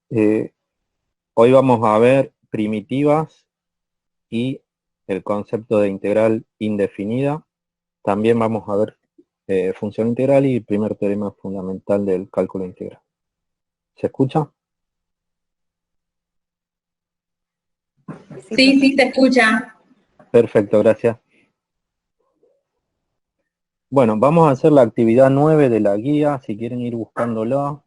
Eh, Hoy vamos a ver primitivas y el concepto de integral indefinida. También vamos a ver función integral y el primer teorema fundamental del cálculo integral. ¿Se escucha? Sí, Sí, profe. sí, se escucha. Perfecto, gracias. Bueno, vamos a hacer la actividad 9 de la guía. Si quieren ir buscándolo,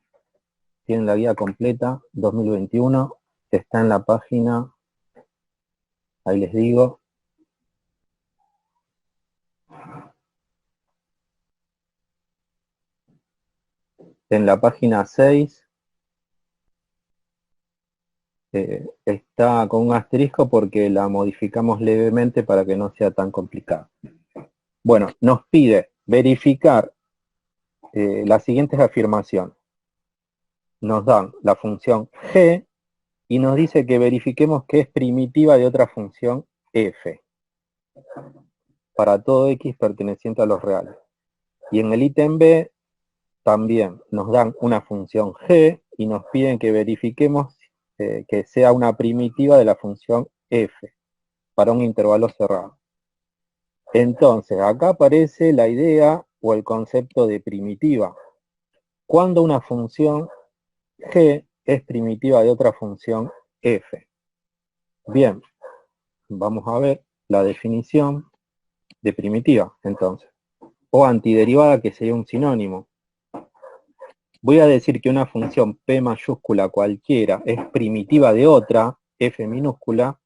tienen la guía completa 2021. Está en la página, ahí les digo, en la página 6. Está con un asterisco porque la modificamos levemente para que no sea tan complicado. Bueno, nos pide verificar las siguientes afirmaciones. Nos dan la función g y nos dice que verifiquemos que es primitiva de otra función f para todo x perteneciente a los reales. Y en el ítem B también nos dan una función g y nos piden que verifiquemos que sea una primitiva de la función f para un intervalo cerrado. Entonces, acá aparece la idea o el concepto de primitiva. Cuando una función g es primitiva de otra función f. Bien, vamos a ver la definición de primitiva, entonces. O antiderivada, que sería un sinónimo. Voy a decir que una función p mayúscula cualquiera es primitiva de otra, f minúscula,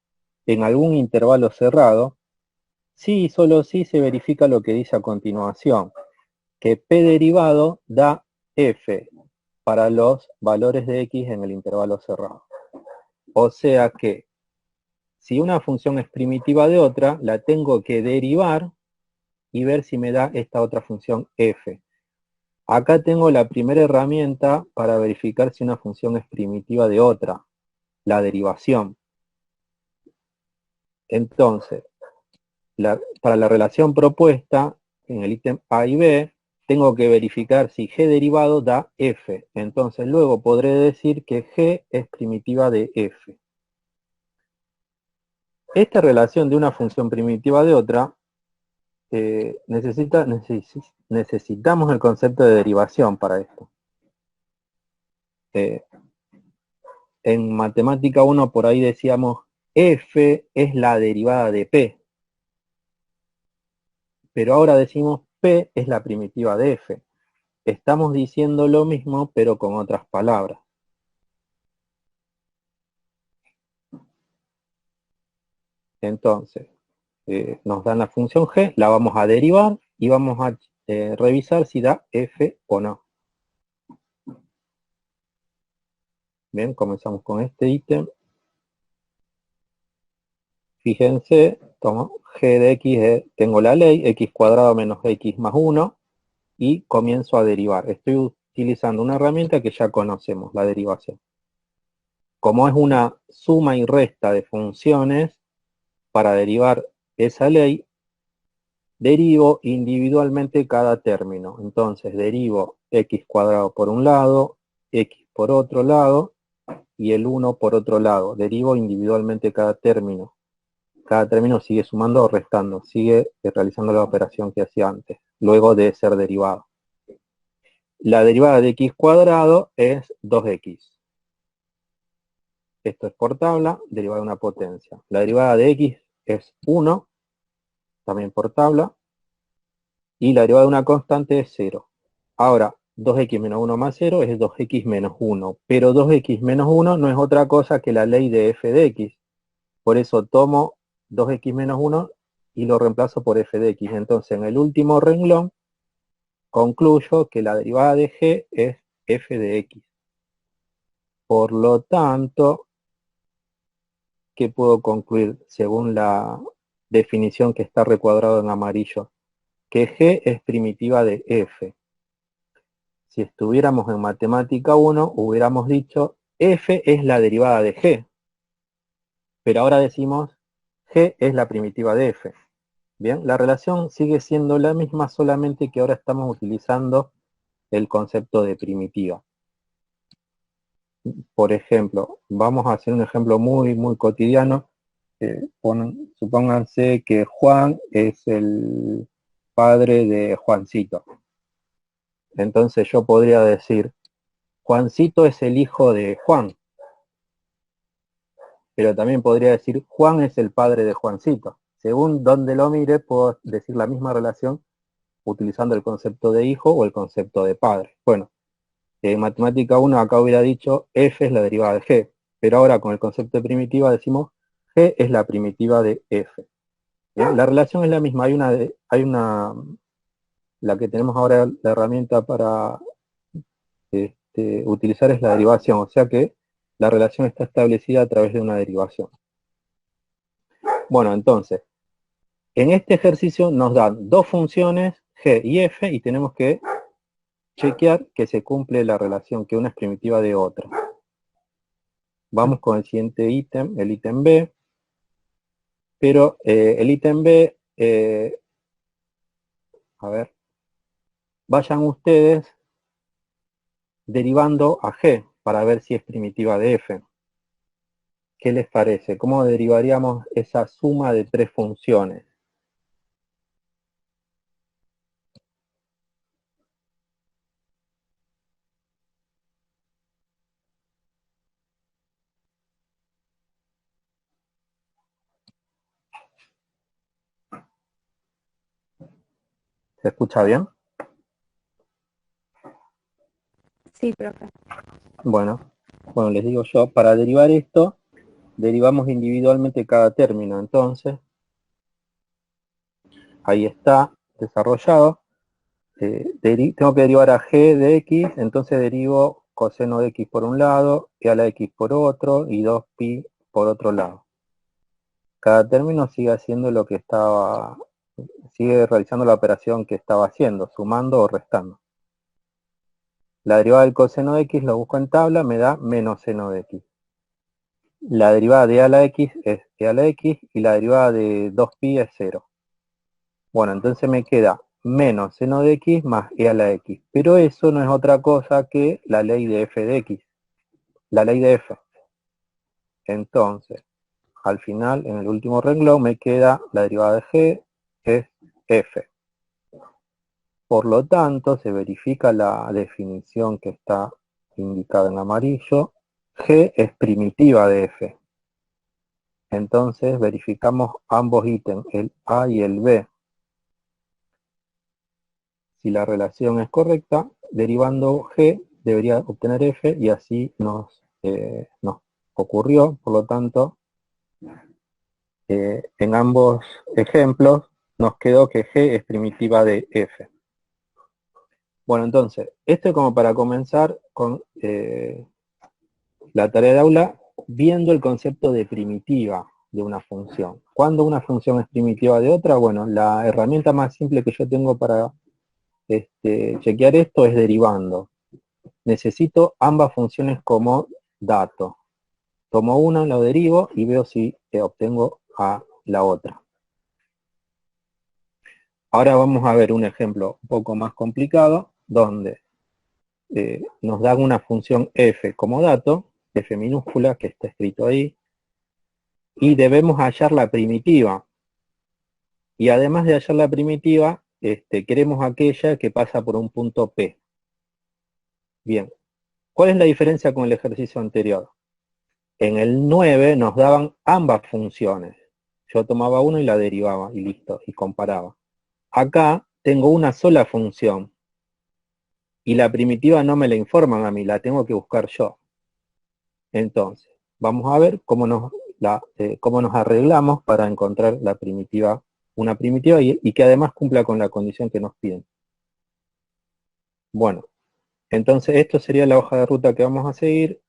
en algún intervalo cerrado, si y solo si se verifica lo que dice a continuación, que p derivado da f para los valores de x en el intervalo cerrado. O sea que si una función es primitiva de otra, la tengo que derivar y ver si me da esta otra función f. Acá tengo la primera herramienta para verificar si una función es primitiva de otra, la derivación. Entonces, para la relación propuesta, en el ítem A y B, tengo que verificar si g derivado da f. Entonces luego podré decir que g es primitiva de f. Esta relación de una función primitiva de otra, necesitamos el concepto de derivación para esto. En matemática 1 por ahí decíamos f es la derivada de p. Pero ahora decimos p es la primitiva de f. Estamos diciendo lo mismo, pero con otras palabras. Entonces, nos dan la función g, la vamos a derivar y vamos a revisar si da f o no. Bien, comenzamos con este ítem. Fíjense, tomo g de x, tengo la ley, x cuadrado menos x más 1, y comienzo a derivar. Estoy utilizando una herramienta que ya conocemos, la derivación. Como es una suma y resta de funciones, para derivar esa ley, derivo individualmente cada término. Entonces derivo x cuadrado por un lado, x por otro lado, y el 1 por otro lado. Derivo individualmente cada término. Cada término sigue sumando o restando, sigue realizando la operación que hacía antes, luego de ser derivado. La derivada de x cuadrado es 2x. Esto es por tabla, derivada de una potencia. La derivada de x es 1, también por tabla, y la derivada de una constante es 0. Ahora, 2x menos 1 más 0 es 2x menos 1, pero 2x menos 1 no es otra cosa que la ley de f de x. Por eso tomo 2x menos 1 y lo reemplazo por f de x. Entonces, en el último renglón, concluyo que la derivada de g es f de x. Por lo tanto, ¿qué puedo concluir según la definición que está recuadrado en amarillo? Que g es primitiva de f. Si estuviéramos en matemática 1, hubiéramos dicho f es la derivada de g. Pero ahora decimos g es la primitiva de f. Bien, la relación sigue siendo la misma, solamente que ahora estamos utilizando el concepto de primitiva. por ejemplo, vamos a hacer un ejemplo muy, muy cotidiano. Supónganse que Juan es el padre de Juancito. Entonces yo podría decir, Juancito es el hijo de Juan, pero también podría decir, Juan es el padre de Juancito. Según donde lo mire, puedo decir la misma relación utilizando el concepto de hijo o el concepto de padre. Bueno, en matemática 1 acá hubiera dicho f es la derivada de g, pero ahora con el concepto de primitiva decimos g es la primitiva de f. ¿Bien? La relación es la misma, la que tenemos ahora, la herramienta para utilizar es la derivación, o sea que la relación está establecida a través de una derivación. Bueno, entonces, en este ejercicio nos dan dos funciones, g y f, y tenemos que chequear que se cumple la relación, que una es primitiva de otra. Vamos con el siguiente ítem, el ítem B, pero el ítem B, a ver, vayan ustedes derivando a g para ver si es primitiva de f. ¿Qué les parece? ¿Cómo derivaríamos esa suma de tres funciones? ¿Se escucha bien? Sí, profe. Bueno, les digo yo, para derivar esto, derivamos individualmente cada término. Entonces, ahí está desarrollado. Tengo que derivar a g de x, entonces derivo coseno de x por un lado, y a la x por otro, y 2pi por otro lado. Cada término sigue haciendo lo que estaba, sigue realizando la operación que estaba haciendo, sumando o restando. La derivada del coseno de x lo busco en tabla, me da menos seno de x. La derivada de a a la x es e a la x, y la derivada de 2pi es 0. Bueno, entonces me queda menos seno de x más e a la x. Pero eso no es otra cosa que la ley de f de x, la ley de f. Entonces, al final, en el último renglón, me queda la derivada de g, es f. Por lo tanto, se verifica la definición que está indicada en amarillo. G es primitiva de f. Entonces, verificamos ambos ítems, el a y el b. Si la relación es correcta, derivando g debería obtener f, y así nos ocurrió. Por lo tanto, en ambos ejemplos nos quedó que g es primitiva de f. Bueno, entonces, esto es como para comenzar con la tarea de aula, viendo el concepto de primitiva de una función. ¿Cuándo una función es primitiva de otra? Bueno, la herramienta más simple que yo tengo para chequear esto es derivando. Necesito ambas funciones como dato. Tomo una, la derivo y veo si obtengo a la otra. Ahora vamos a ver un ejemplo un poco más complicado, donde nos dan una función f como dato, f minúscula, que está escrito ahí, y debemos hallar la primitiva. Y además de hallar la primitiva, queremos aquella que pasa por un punto P. Bien, ¿cuál es la diferencia con el ejercicio anterior? En el 9 nos daban ambas funciones. Yo tomaba una y la derivaba, y listo, y comparaba. Acá tengo una sola función, y la primitiva no me la informan a mí, la tengo que buscar yo. Entonces, vamos a ver cómo nos arreglamos para encontrar la primitiva, una primitiva y que además cumpla con la condición que nos piden. Bueno, entonces esto sería la hoja de ruta que vamos a seguir.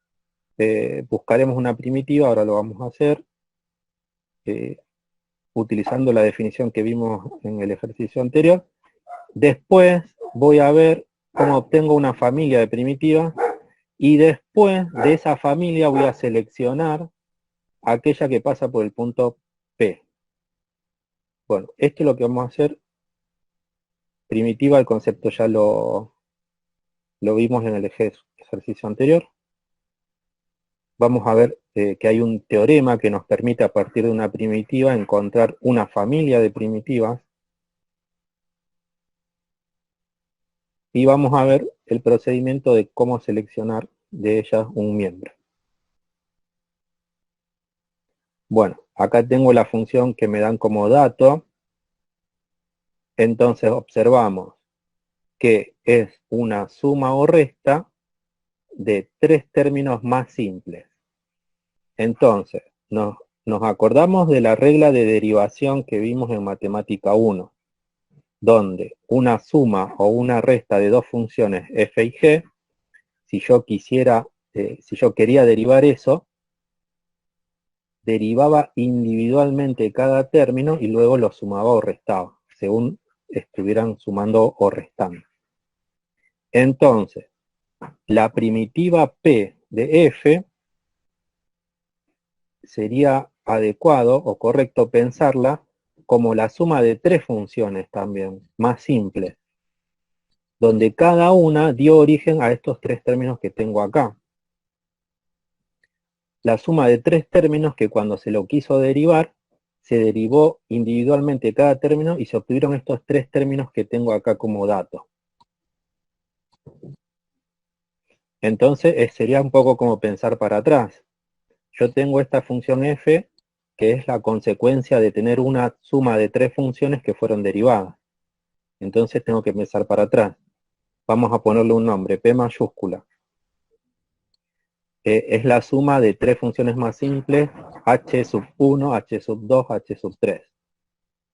Buscaremos una primitiva, ahora lo vamos a hacer, utilizando la definición que vimos en el ejercicio anterior. Después voy a ver cómo obtengo una familia de primitivas, y después de esa familia voy a seleccionar aquella que pasa por el punto P. Bueno, esto es lo que vamos a hacer. Primitiva, el concepto ya lo vimos en el ejercicio anterior. vamos a ver que hay un teorema que nos permite a partir de una primitiva encontrar una familia de primitivas. Y vamos a ver el procedimiento de cómo seleccionar de ellas un miembro. Bueno, acá tengo la función que me dan como dato. Entonces observamos que es una suma o resta de tres términos más simples. Entonces, nos acordamos de la regla de derivación que vimos en Matemática 1, donde una suma o una resta de dos funciones f y g, si yo quería derivar eso, derivaba individualmente cada término y luego lo sumaba o restaba, según estuvieran sumando o restando. Entonces, la primitiva p de f sería adecuado o correcto pensarla como la suma de tres funciones también, más simples, donde cada una dio origen a estos tres términos que tengo acá. La suma de tres términos que cuando se lo quiso derivar, se derivó individualmente cada término y se obtuvieron estos tres términos que tengo acá como dato. Entonces sería un poco como pensar para atrás. Yo tengo esta función f, que es la consecuencia de tener una suma de tres funciones que fueron derivadas. Entonces tengo que pensar para atrás. Vamos a ponerle un nombre, p mayúscula. Es la suma de tres funciones más simples, h sub 1, h sub 2, h sub 3.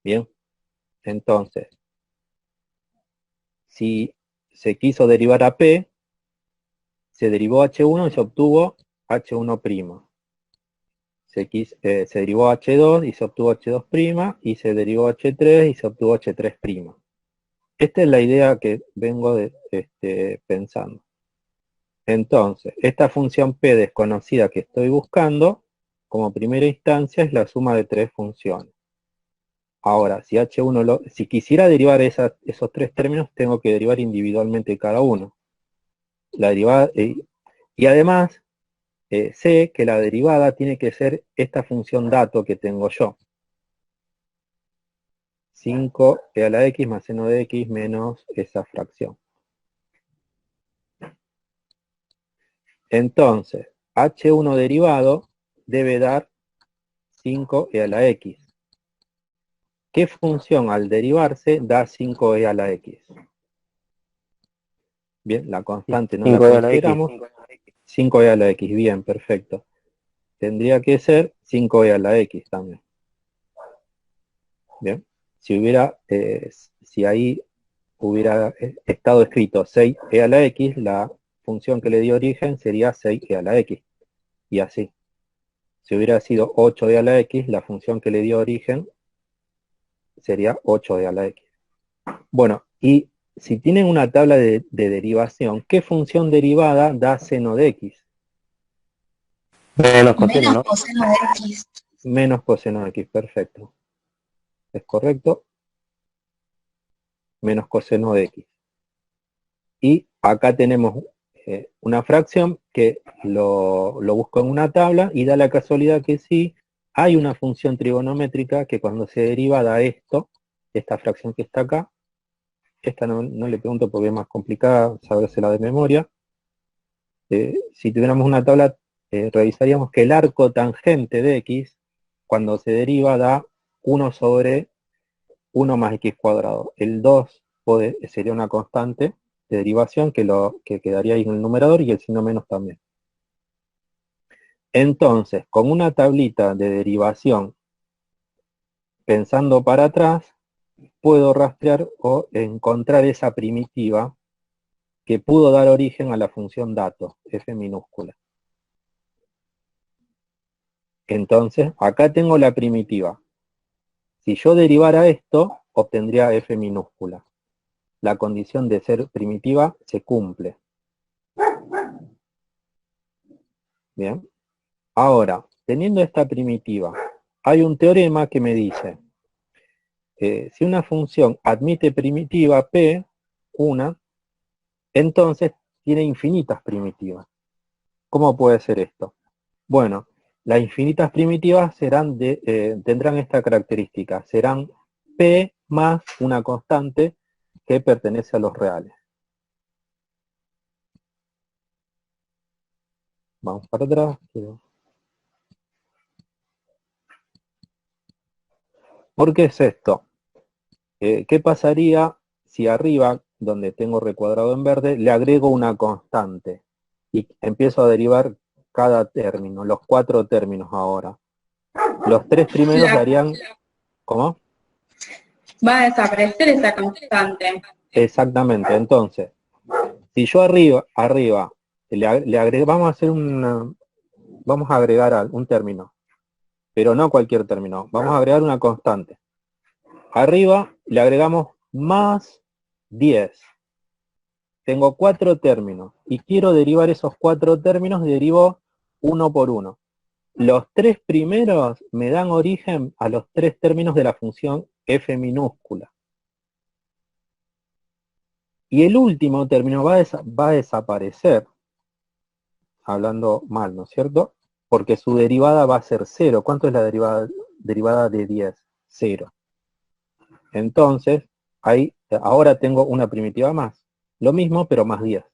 Bien, entonces, si se quiso derivar a p, se derivó h1 y se obtuvo h1'. Se derivó h2 y se obtuvo h2', y se derivó h3 y se obtuvo h3'. Esta es la idea que vengo pensando. Entonces, esta función p desconocida que estoy buscando, como primera instancia, es la suma de tres funciones. Ahora, si quisiera derivar esos tres términos, tengo que derivar individualmente cada uno. La derivada, y además, sé que la derivada tiene que ser esta función dato que tengo yo. 5e a la x más seno de x menos esa fracción. Entonces, h1 derivado debe dar 5e a la x. ¿Qué función al derivarse da 5e a la x? Bien, la constante no la consideramos. 5e a la x, bien, perfecto. Tendría que ser 5e a la x también. Bien, si ahí hubiera estado escrito 6e a la x, la función que le dio origen sería 6e a la x. Y así. Si hubiera sido 8e a la x, la función que le dio origen sería 8e a la x. Bueno, y si tienen una tabla de derivación, ¿qué función derivada da seno de x? Menos coseno, ¿no? Coseno de x. Menos coseno de x, perfecto. ¿Es correcto? Menos coseno de x. Y acá tenemos una fracción que lo busco en una tabla y da la casualidad que sí, hay una función trigonométrica que cuando se deriva da esto, esta fracción que está acá. Esta no le pregunto porque es más complicada sabérsela de memoria. Si tuviéramos una tabla, revisaríamos que el arco tangente de x, cuando se deriva, da 1 sobre 1 más x cuadrado. El 2 sería una constante de derivación que quedaría ahí en el numerador y el signo menos también. Entonces, con una tablita de derivación, pensando para atrás, puedo rastrear o encontrar esa primitiva que pudo dar origen a la función dato, f minúscula. Entonces, acá tengo la primitiva. Si yo derivara esto, obtendría f minúscula. La condición de ser primitiva se cumple. Bien. Ahora, teniendo esta primitiva, hay un teorema que me dice, si una función admite primitiva p, una, entonces tiene infinitas primitivas. ¿Cómo puede ser esto? Bueno, las infinitas primitivas serán tendrán esta característica, serán P más una constante que pertenece a los reales. Vamos para atrás. ¿Por qué es esto? ¿Qué pasaría si arriba, donde tengo recuadrado en verde, le agrego una constante y empiezo a derivar cada término, los 4 términos ahora? Los 3 primeros darían... ¿Cómo? Va a desaparecer esa constante. Exactamente, entonces, si yo arriba le agrego, vamos a agregar un término, pero no cualquier término, vamos a agregar una constante. Arriba le agregamos más 10. Tengo 4 términos y quiero derivar esos 4 términos, derivo uno por uno. Los 3 primeros me dan origen a los 3 términos de la función f minúscula. Y el último término va a desaparecer, hablando mal, ¿no es cierto? Porque su derivada va a ser 0. ¿Cuánto es la derivada de 10? 0. Entonces, ahora tengo una primitiva más. Lo mismo, pero más 10.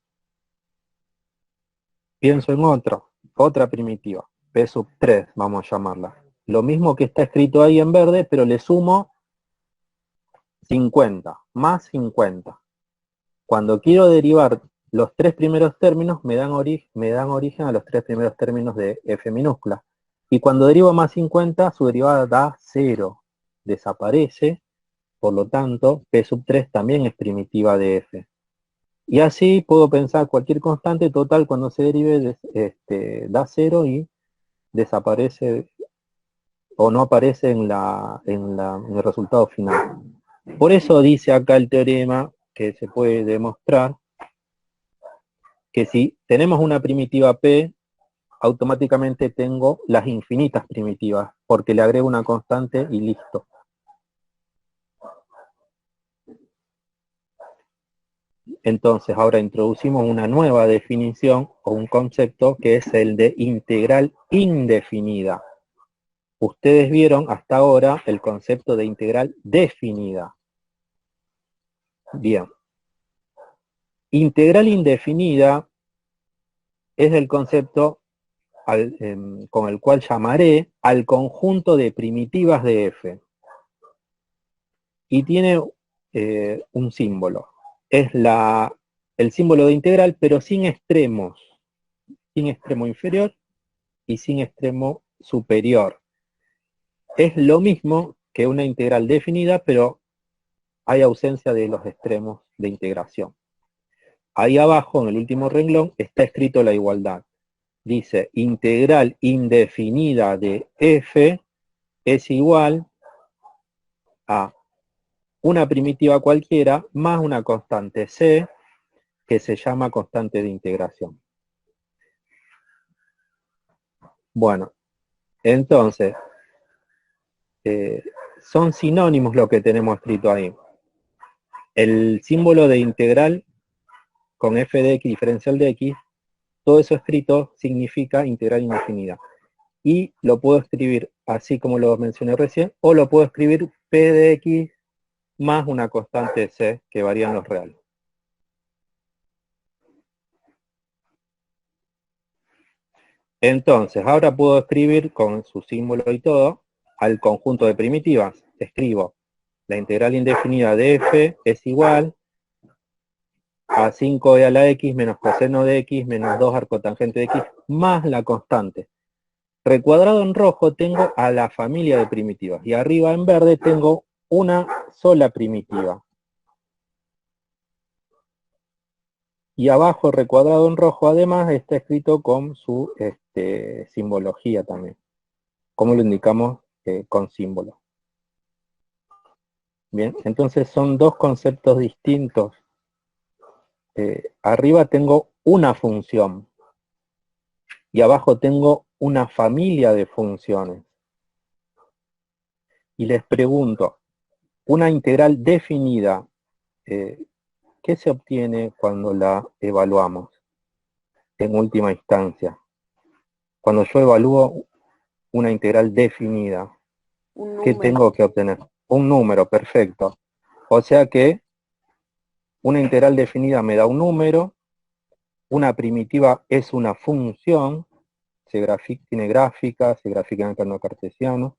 Pienso en otra primitiva. P sub 3, vamos a llamarla. Lo mismo que está escrito ahí en verde, pero le sumo 50, más 50. Cuando quiero derivar los 3 primeros términos, me dan origen a los 3 primeros términos de f minúscula. Y cuando derivo más 50, su derivada da 0. Desaparece, por lo tanto, P sub 3 también es primitiva de f. Y así puedo pensar cualquier constante total cuando se derive, da 0 y desaparece o no aparece en el resultado final. Por eso dice acá el teorema que se puede demostrar que si tenemos una primitiva P, automáticamente tengo las infinitas primitivas, porque le agrego una constante y listo. Entonces ahora introducimos una nueva definición o un concepto que es el de integral indefinida. Ustedes vieron hasta ahora el concepto de integral definida. Bien. Integral indefinida es el concepto con el cual llamaré al conjunto de primitivas de f. Y tiene un símbolo. Es el símbolo de integral, pero sin extremos. Sin extremo inferior y sin extremo superior. Es lo mismo que una integral definida, pero hay ausencia de los extremos de integración. Ahí abajo, en el último renglón, está escrito la igualdad. Dice, integral indefinida de f es igual a una primitiva cualquiera más una constante c, que se llama constante de integración. Bueno, entonces, son sinónimos lo que tenemos escrito ahí. El símbolo de integral con f de x diferencial de x, todo eso escrito significa integral indefinida. Y lo puedo escribir así como lo mencioné recién, o lo puedo escribir p de x más una constante c que varían los reales. Entonces, ahora puedo escribir con su símbolo y todo al conjunto de primitivas. Escribo la integral indefinida de f es igual a 5e a la x menos coseno de x menos 2 arcotangente de x más la constante. Recuadrado en rojo tengo a la familia de primitivas y arriba en verde tengo una sola primitiva. Y abajo recuadrado en rojo además está escrito con su simbología también. Como lo indicamos con símbolo. Bien, entonces son dos conceptos distintos. Arriba tengo una función y abajo tengo una familia de funciones. Y les pregunto, una integral definida, ¿qué se obtiene cuando la evaluamos en última instancia? Cuando yo evalúo una integral definida, Un ¿qué número. tengo que obtener? Un número, perfecto. O sea que una integral definida me da un número, una primitiva es una función, tiene gráfica, se grafica en el plano cartesiano,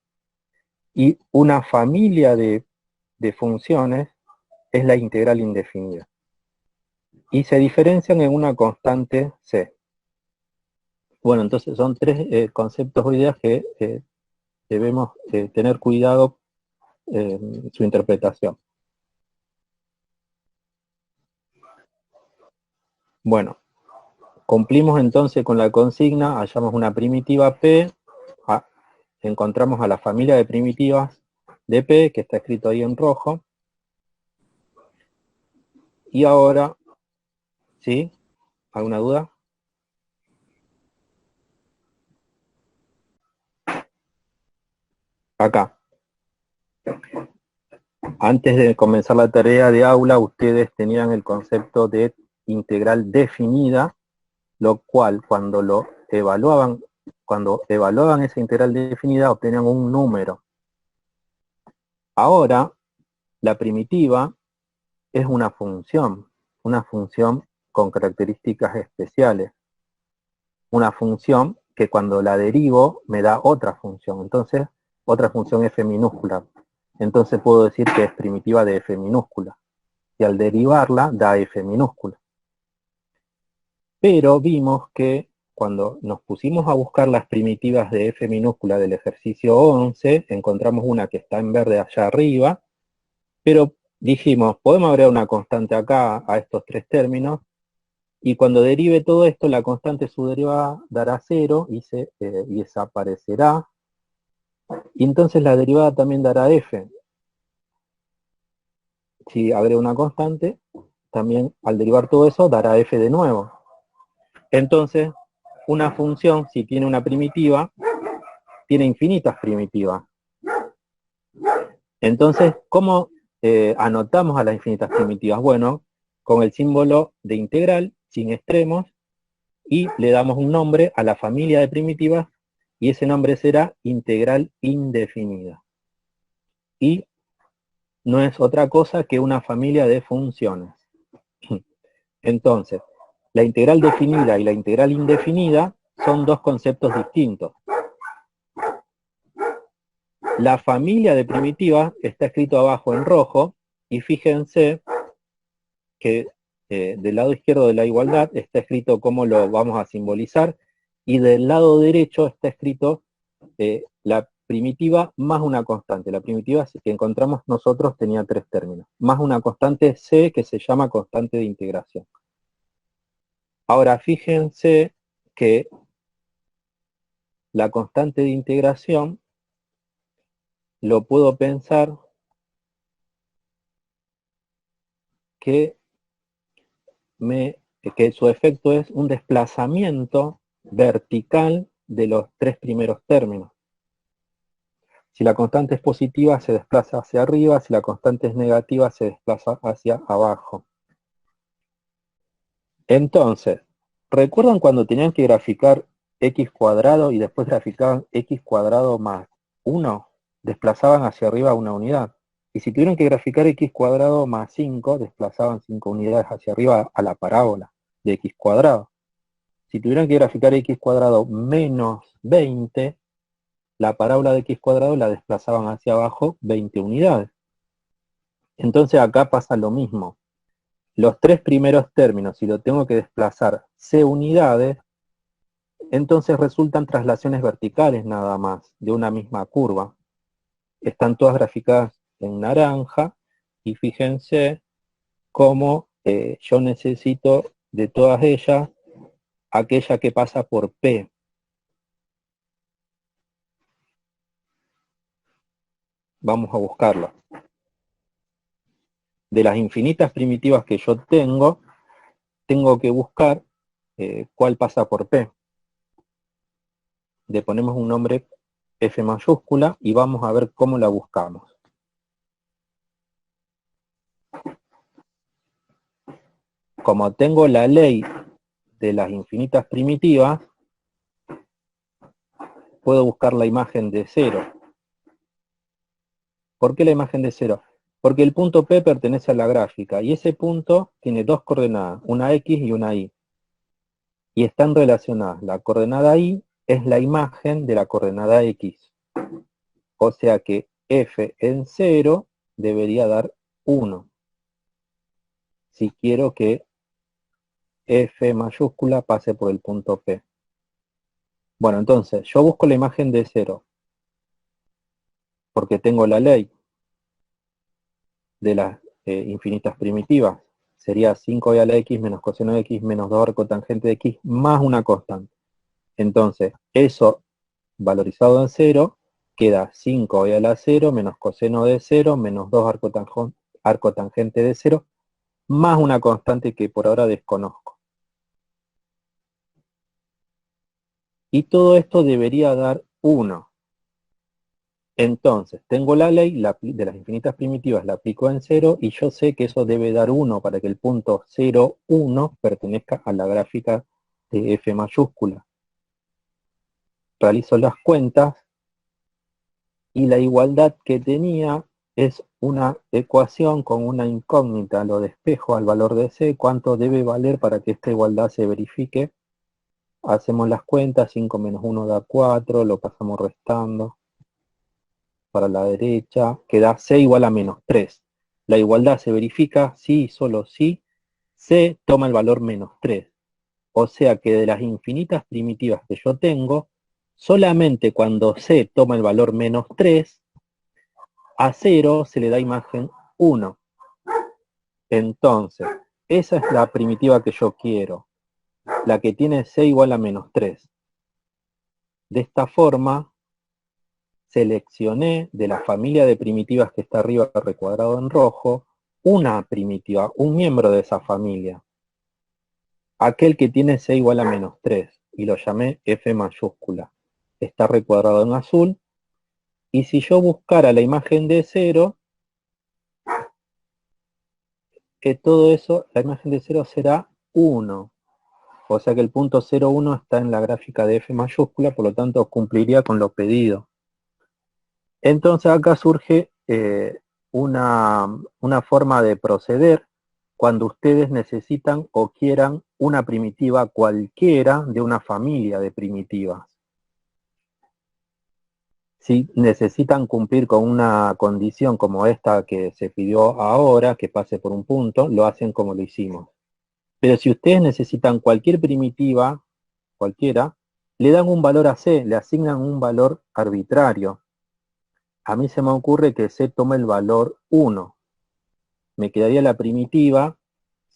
y una familia de funciones es la integral indefinida. Y se diferencian en una constante C. Bueno, entonces son tres conceptos o ideas que debemos tener cuidado en su interpretación. Bueno, cumplimos entonces con la consigna, hallamos una primitiva P, encontramos a la familia de primitivas de P, que está escrito ahí en rojo, y ahora, ¿sí? ¿Alguna duda? Acá. Antes de comenzar la tarea de aula, ustedes tenían el concepto de integral definida, lo cual cuando evaluaban esa integral definida, obtenían un número. Ahora, la primitiva es una función con características especiales. Una función que cuando la derivo me da otra función. Entonces, otra función f minúscula. Entonces puedo decir que es primitiva de f minúscula. Y al derivarla da f minúscula. Pero vimos que cuando nos pusimos a buscar las primitivas de f minúscula del ejercicio 11, encontramos una que está en verde allá arriba, pero dijimos, podemos agregar una constante acá a estos tres términos, y cuando derive todo esto, la constante su derivada dará 0 y desaparecerá, y entonces la derivada también dará f. Si agrego una constante, también al derivar todo eso dará f de nuevo. Entonces, una función, si tiene una primitiva, tiene infinitas primitivas. Entonces, ¿cómo anotamos a las infinitas primitivas? Bueno, con el símbolo de integral, sin extremos, y le damos un nombre a la familia de primitivas, y ese nombre será integral indefinida. Y no es otra cosa que una familia de funciones. Entonces, la integral definida y la integral indefinida son dos conceptos distintos. La familia de primitivas está escrito abajo en rojo, y fíjense que del lado izquierdo de la igualdad está escrito cómo lo vamos a simbolizar, y del lado derecho está escrito la primitiva más una constante. La primitiva que encontramos nosotros tenía tres términos, más una constante C que se llama constante de integración. Ahora fíjense que la constante de integración lo puedo pensar que su efecto es un desplazamiento vertical de los tres primeros términos. Si la constante es positiva, se desplaza hacia arriba; si la constante es negativa, se desplaza hacia abajo. Entonces, ¿recuerdan cuando tenían que graficar x cuadrado y después graficaban x cuadrado más 1? Desplazaban hacia arriba una unidad. Y si tuvieron que graficar x cuadrado más 5, desplazaban 5 unidades hacia arriba a la parábola de x cuadrado. Si tuvieran que graficar x cuadrado menos 20, la parábola de x cuadrado la desplazaban hacia abajo 20 unidades. Entonces acá pasa lo mismo. Los tres primeros términos, si lo tengo que desplazar c unidades, entonces resultan traslaciones verticales nada más, de una misma curva. Están todas graficadas en naranja, y fíjense cómo yo necesito de todas ellas aquella que pasa por P. Vamos a buscarla. De las infinitas primitivas que yo tengo que buscar cuál pasa por P. Le ponemos un nombre F mayúscula y vamos a ver cómo la buscamos. Como tengo la ley de las infinitas primitivas, puedo buscar la imagen de 0. ¿Por qué la imagen de 0? Porque el punto P pertenece a la gráfica, y ese punto tiene dos coordenadas, una X y una Y. Y están relacionadas. La coordenada Y es la imagen de la coordenada X. O sea que F en 0 debería dar 1. Si quiero que F mayúscula pase por el punto P. Bueno, entonces, yo busco la imagen de 0, porque tengo la ley de las infinitas primitivas. Sería 5e a la x menos coseno de x menos 2 arcotangente de x más una constante. Entonces, eso valorizado en 0, queda 5e a la 0 menos coseno de 0 menos 2 arcotangente de 0 más una constante que por ahora desconozco. Y todo esto debería dar 1. Entonces, tengo la ley de las infinitas primitivas, la aplico en 0 y yo sé que eso debe dar 1 para que el punto 0, 1 pertenezca a la gráfica de F mayúscula. Realizo las cuentas y la igualdad que tenía es una ecuación con una incógnita, lo despejo al valor de C, cuánto debe valer para que esta igualdad se verifique. Hacemos las cuentas, 5 menos 1 da 4, lo pasamos restando para la derecha, queda C igual a menos 3. La igualdad se verifica si y solo si C toma el valor menos 3. O sea que de las infinitas primitivas que yo tengo, solamente cuando C toma el valor menos 3, a 0 se le da imagen 1. Entonces, esa es la primitiva que yo quiero, la que tiene C igual a menos 3. De esta forma, seleccioné de la familia de primitivas que está arriba recuadrado en rojo, una primitiva, un miembro de esa familia, aquel que tiene C igual a menos 3, y lo llamé F mayúscula. Está recuadrado en azul, y si yo buscara la imagen de 0, que todo eso, la imagen de 0 será 1. O sea que el punto 0, 1 está en la gráfica de F mayúscula, por lo tanto cumpliría con lo pedido. Entonces acá surge una forma de proceder cuando ustedes necesitan o quieran una primitiva cualquiera de una familia de primitivas. Si necesitan cumplir con una condición como esta que se pidió ahora, que pase por un punto, lo hacen como lo hicimos. Pero si ustedes necesitan cualquier primitiva, cualquiera, le dan un valor a C, le asignan un valor arbitrario. A mí se me ocurre que C tome el valor 1. Me quedaría la primitiva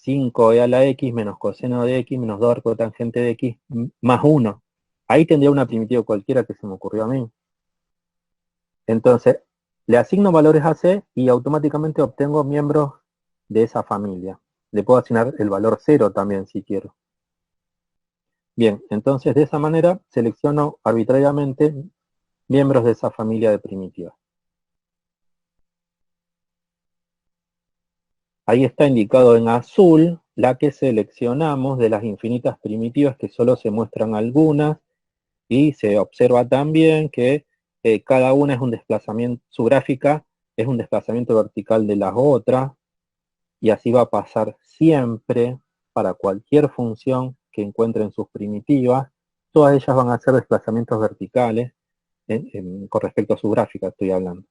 5e a la x menos coseno de x menos 2 arcotangente de x más 1. Ahí tendría una primitiva cualquiera que se me ocurrió a mí. Entonces, le asigno valores a C y automáticamente obtengo miembros de esa familia. Le puedo asignar el valor 0 también si quiero. Bien, entonces de esa manera selecciono arbitrariamente miembros de esa familia de primitivas. Ahí está indicado en azul la que seleccionamos de las infinitas primitivas, que solo se muestran algunas, y se observa también que cada una es un desplazamiento, su gráfica es un desplazamiento vertical de las otras, y así va a pasar siempre para cualquier función que encuentren sus primitivas. Todas ellas van a ser desplazamientos verticales con respecto a su gráfica, estoy hablando.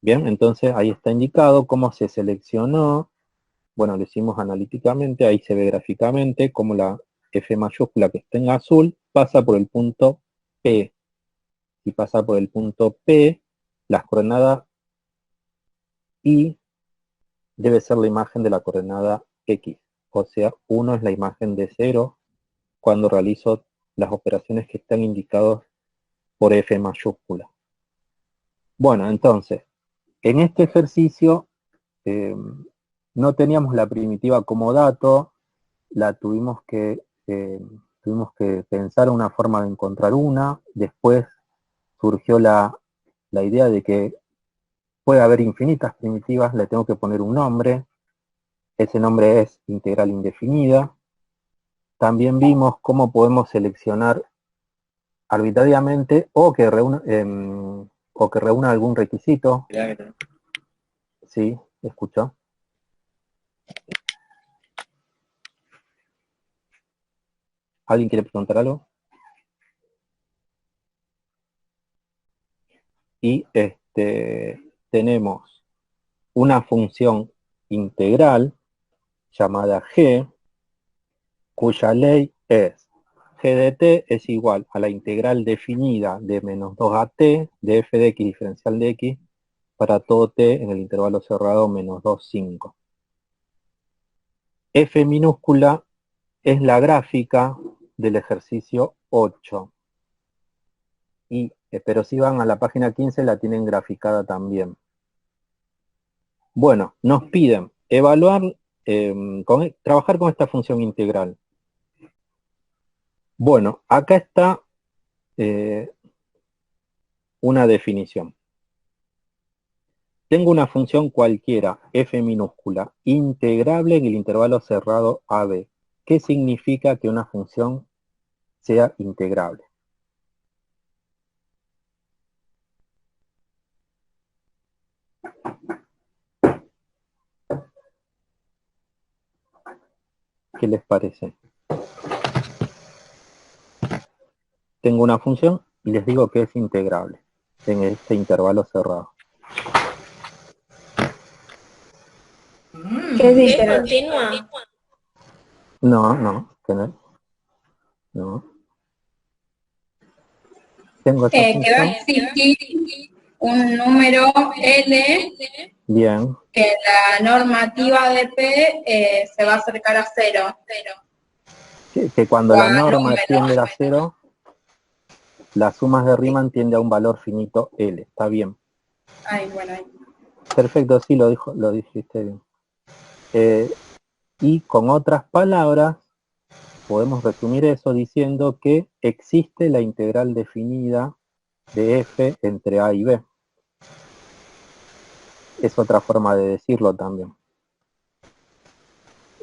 Bien, entonces ahí está indicado cómo se seleccionó. Bueno, lo hicimos analíticamente, ahí se ve gráficamente cómo la F mayúscula que está en azul pasa por el punto P. Si pasa por el punto P, las coordenadas Y debe ser la imagen de la coordenada X. O sea, 1 es la imagen de 0 cuando realizo las operaciones que están indicadas por F mayúscula. Bueno, entonces, en este ejercicio no teníamos la primitiva como dato, la tuvimos que pensar una forma de encontrar una, después surgió la idea de que puede haber infinitas primitivas, le tengo que poner un nombre, ese nombre es integral indefinida. También vimos cómo podemos seleccionar arbitrariamente o que reúna algún requisito. Sí, escucho. ¿Alguien quiere preguntar algo? Y tenemos una función integral llamada g, cuya ley es g de t es igual a la integral definida de menos 2 a t de f de x diferencial de x para todo t en el intervalo cerrado menos 2, 5. F minúscula es la gráfica del ejercicio 8. Pero si van a la página 15 la tienen graficada también. Bueno, nos piden evaluar, trabajar con esta función integral. Bueno, acá está una definición. Tengo una función cualquiera, f minúscula, integrable en el intervalo cerrado AB. ¿Qué significa que una función sea integrable? ¿Qué les parece? Tengo una función y les digo que es integrable en este intervalo cerrado. ¿Qué es ¿Es integral? continua? No. Tengo esa Que va a función. existir un número L Bien. que la normativa de P se va a acercar a 0. Que cuando la Ah, norma número. tiende a 0, las sumas de Riemann tiende a un valor finito L. Está bien. Ay, bueno. Perfecto, sí, lo dijiste bien. Y con otras palabras, podemos resumir eso diciendo que existe la integral definida de f entre a y b. Es otra forma de decirlo también.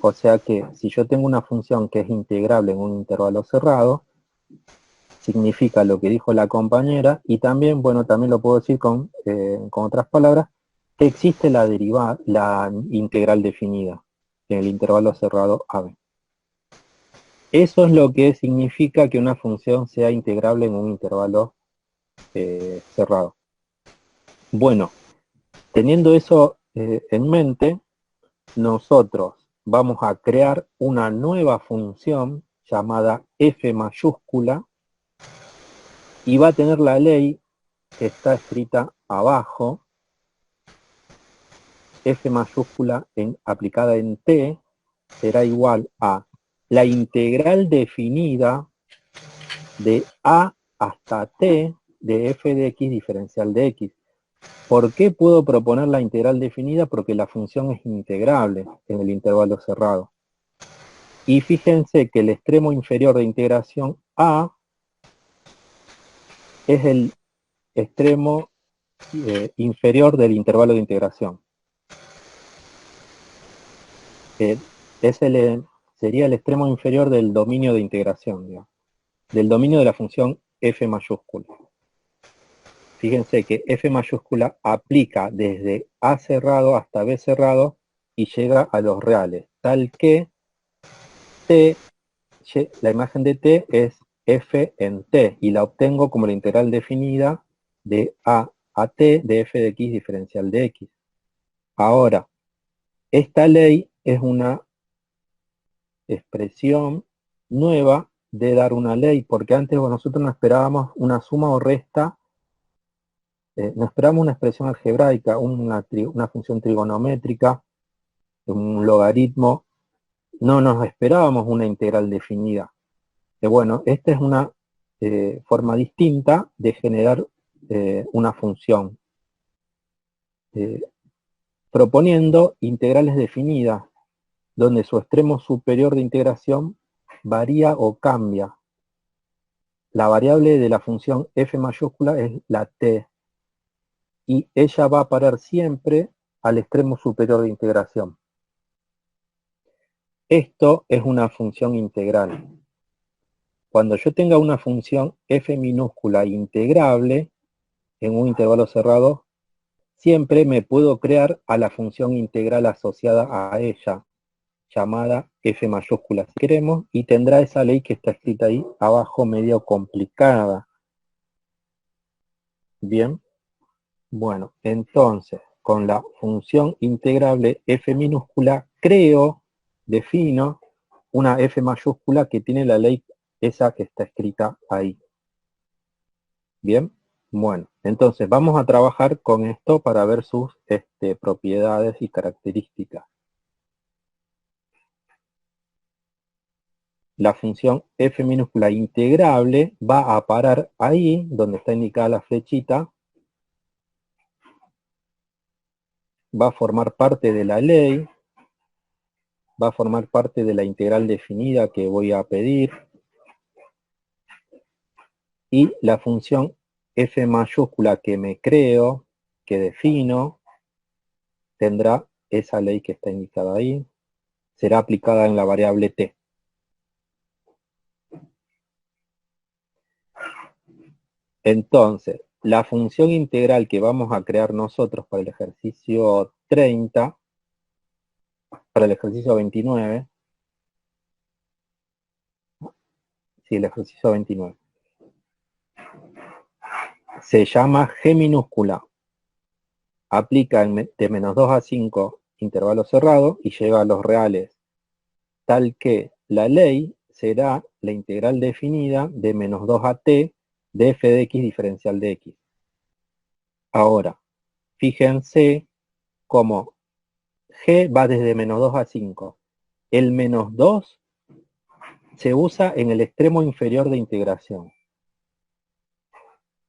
O sea que si yo tengo una función que es integrable en un intervalo cerrado, significa lo que dijo la compañera, y también, bueno, también lo puedo decir con otras palabras, que existe la integral definida en el intervalo cerrado AB. Eso es lo que significa que una función sea integrable en un intervalo cerrado. Bueno, teniendo eso en mente, nosotros vamos a crear una nueva función llamada f mayúscula y va a tener la ley que está escrita abajo, f mayúscula aplicada en t será igual a la integral definida de a hasta t de f de x diferencial de x. ¿Por qué puedo proponer la integral definida? Porque la función es integrable en el intervalo cerrado. Y fíjense que el extremo inferior de integración a es el extremo inferior del intervalo de integración. Sería el extremo inferior del dominio de integración, digamos, del dominio de la función f mayúscula. Fíjense que f mayúscula aplica desde a cerrado hasta b cerrado y llega a los reales, tal que t, la imagen de t es f en t, y la obtengo como la integral definida de a t de f de x diferencial de x. Ahora, esta ley es una expresión nueva de dar una ley, porque antes nosotros no esperábamos una suma o resta, no esperábamos una expresión algebraica, una función trigonométrica, un logaritmo, no nos esperábamos una integral definida. Bueno, esta es una forma distinta de generar una función, proponiendo integrales definidas, donde su extremo superior de integración varía o cambia. La variable de la función f mayúscula es la t, y ella va a parar siempre al extremo superior de integración. Esto es una función integral. Cuando yo tenga una función f minúscula integrable en un intervalo cerrado, siempre me puedo crear a la función integral asociada a ella, llamada f mayúscula si queremos, y tendrá esa ley que está escrita ahí abajo, medio complicada. Bien, bueno, entonces, con la función integrable f minúscula, defino una f mayúscula que tiene la ley esa que está escrita ahí. Bien, bueno, entonces vamos a trabajar con esto para ver sus propiedades y características. La función f minúscula integrable va a parar ahí, donde está indicada la flechita, va a formar parte de la ley, va a formar parte de la integral definida que voy a pedir, y la función f mayúscula que me creo, que defino, tendrá esa ley que está indicada ahí, será aplicada en la variable t. Entonces, la función integral que vamos a crear nosotros para el ejercicio 30, para el ejercicio 29, sí, el ejercicio 29, se llama g minúscula, aplica de menos 2 a 5 intervalo cerrado y llega a los reales, tal que la ley será la integral definida de menos 2 a t de f de x diferencial de x. Ahora, fíjense cómo g va desde menos 2 a 5. El menos 2 se usa en el extremo inferior de integración.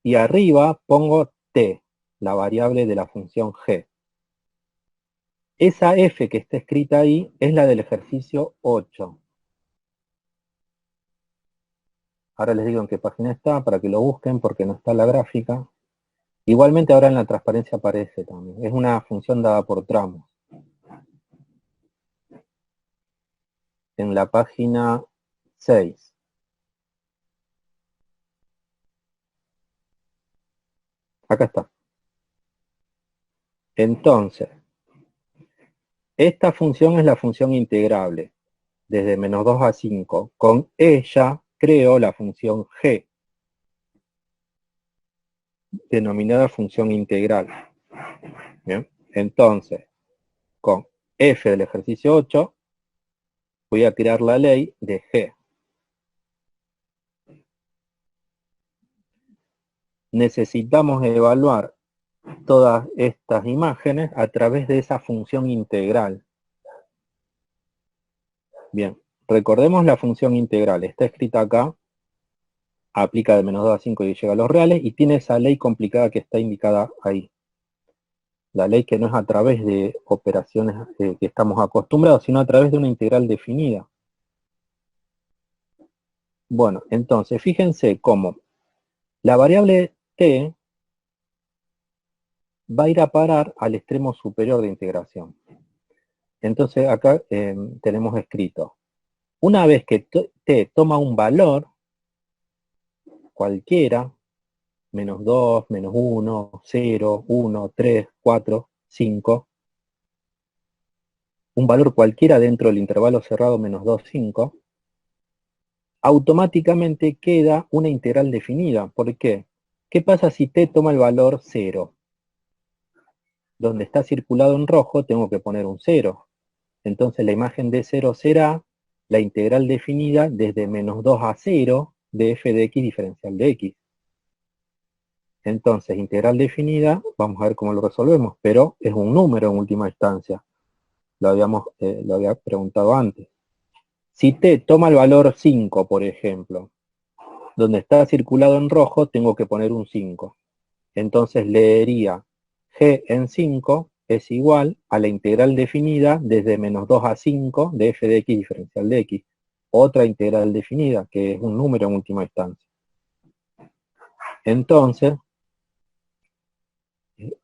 Y arriba pongo t, la variable de la función g. Esa f que está escrita ahí es la del ejercicio 8. Ahora les digo en qué página está para que lo busquen porque no está la gráfica. Igualmente ahora en la transparencia aparece también. Es una función dada por tramos. En la página 6. Acá está. Entonces, esta función es la función integrable, desde menos 2 a 5. Con ella creo la función g, denominada función integral. Bien, entonces, con f del ejercicio 8, voy a crear la ley de g. Necesitamos evaluar todas estas imágenes a través de esa función integral. Bien, recordemos la función integral. Está escrita acá, aplica de menos 2 a 5 y llega a los reales, y tiene esa ley complicada que está indicada ahí. La ley que no es a través de operaciones que estamos acostumbrados, sino a través de una integral definida. Bueno, entonces, fíjense cómo la variable t va a ir a parar al extremo superior de integración. Entonces, acá tenemos escrito, una vez que t toma un valor, cualquiera, menos 2, menos 1, 0, 1, 3, 4, 5, un valor cualquiera dentro del intervalo cerrado menos 2, 5, automáticamente queda una integral definida. ¿Por qué? ¿Qué pasa si t toma el valor 0? Donde está circulado en rojo tengo que poner un 0. Entonces la imagen de 0 será la integral definida desde menos 2 a 0 de f de x diferencial de x. Entonces, integral definida, vamos a ver cómo lo resolvemos, pero es un número en última instancia. Lo había preguntado antes. Si t toma el valor 5, por ejemplo, donde está circulado en rojo, tengo que poner un 5. Entonces leería g en 5 es igual a la integral definida desde menos 2 a 5 de f de x diferencial de x. Otra integral definida, que es un número en última instancia. Entonces,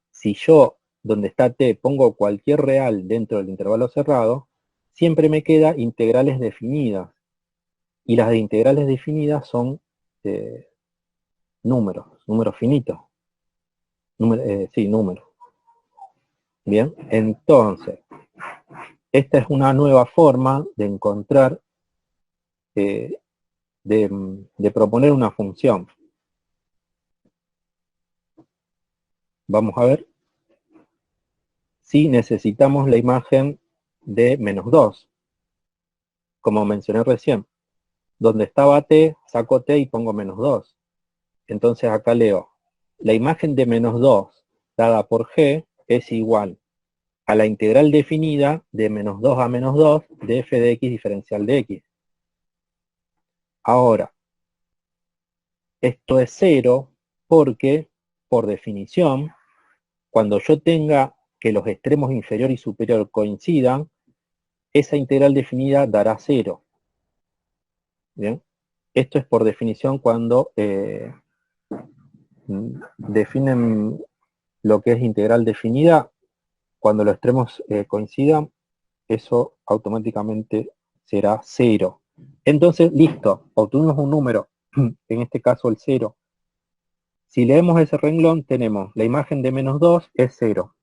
si yo, donde está t, pongo cualquier real dentro del intervalo cerrado, siempre me queda integrales definidas. Y las de integrales definidas son números finitos. Sí, números. Bien, entonces, esta es una nueva forma de encontrar, de proponer una función. Vamos a ver si necesitamos la imagen de -2, como mencioné recién. Donde estaba t, saco t y pongo -2. Entonces acá leo, la imagen de -2 dada por g es igual a la integral definida de -2 a -2 de f de x diferencial de x. Ahora, esto es 0 porque, por definición, cuando yo tenga que los extremos inferior y superior coincidan, esa integral definida dará 0. ¿Bien? Esto es por definición cuando definen lo que es integral definida. Cuando los extremos coincidan, eso automáticamente será 0. Entonces, listo, obtuvimos un número, en este caso el 0. Si leemos ese renglón, tenemos la imagen de -2 es 0.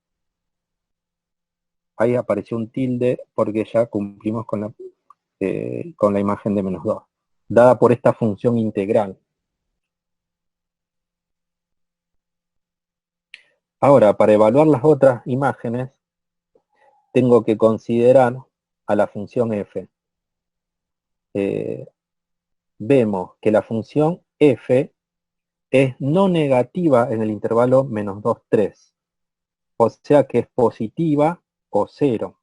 Ahí apareció un tilde porque ya cumplimos con la imagen de -2, dada por esta función integral. Ahora, para evaluar las otras imágenes, tengo que considerar a la función f. Vemos que la función f es no negativa en el intervalo -2, 3. O sea que es positiva o 0.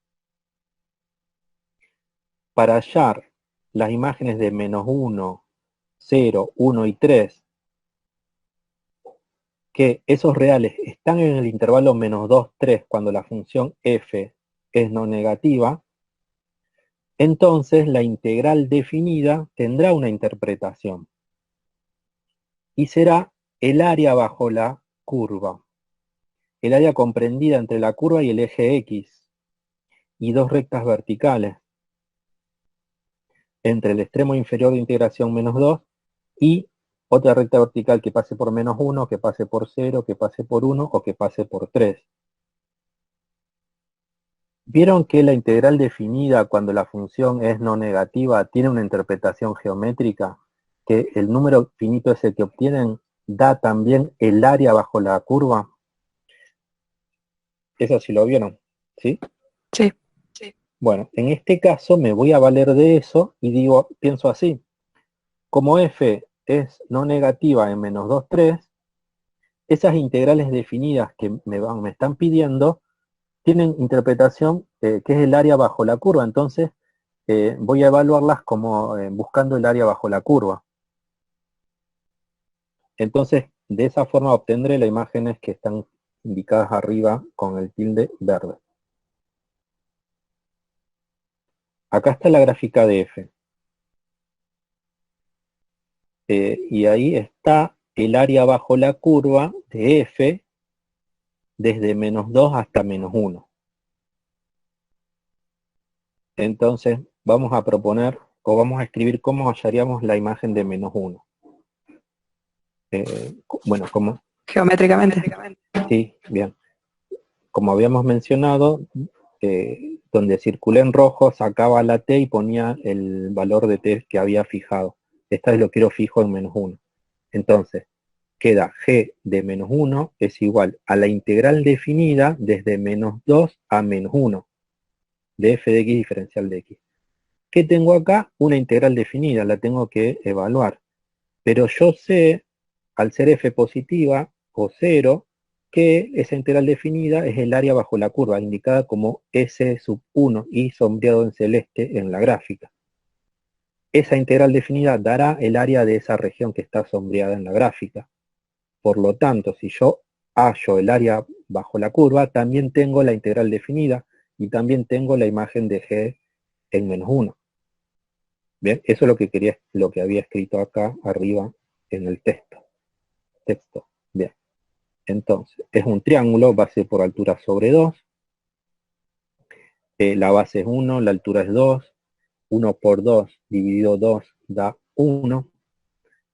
Para hallar las imágenes de -1, 0, 1 y 3, que esos reales están en el intervalo -2, 3 cuando la función f es no negativa, entonces la integral definida tendrá una interpretación y será el área bajo la curva, el área comprendida entre la curva y el eje x, y dos rectas verticales, entre el extremo inferior de integración -2 y otra recta vertical que pase por -1, que pase por 0, que pase por 1 o que pase por 3. ¿Vieron que la integral definida cuando la función es no negativa tiene una interpretación geométrica? Que el número finito ese que obtienen da también el área bajo la curva. Eso sí lo vieron, ¿sí? Sí. Bueno, en este caso me voy a valer de eso y pienso así. Como f es no negativa en -2, 3, esas integrales definidas que me están pidiendo tienen interpretación que es el área bajo la curva. Entonces voy a evaluarlas como buscando el área bajo la curva. Entonces de esa forma obtendré las imágenes que están indicadas arriba con el tilde verde. Acá está la gráfica de f. Y ahí está el área bajo la curva de f desde -2 hasta -1. Entonces vamos a proponer o vamos a escribir cómo hallaríamos la imagen de -1. Bueno, como... Geométricamente. Sí, bien. Como habíamos mencionado, donde circulé en rojo sacaba la t y ponía el valor de t que había fijado. Esta vez lo quiero fijo en -1. Entonces, queda g de -1 es igual a la integral definida desde -2 a -1 de f de x diferencial de x. ¿Qué tengo acá? Una integral definida, la tengo que evaluar. Pero yo sé, al ser f positiva o 0, que esa integral definida es el área bajo la curva, indicada como S1 y sombreado en celeste en la gráfica. Esa integral definida dará el área de esa región que está sombreada en la gráfica. Por lo tanto, si yo hallo el área bajo la curva, también tengo la integral definida y también tengo la imagen de g en -1. Bien, eso es lo que había escrito acá arriba en el texto. Bien. Entonces, es un triángulo, base por altura sobre 2. La base es 1, la altura es 2. 1 por 2 dividido 2 da 1,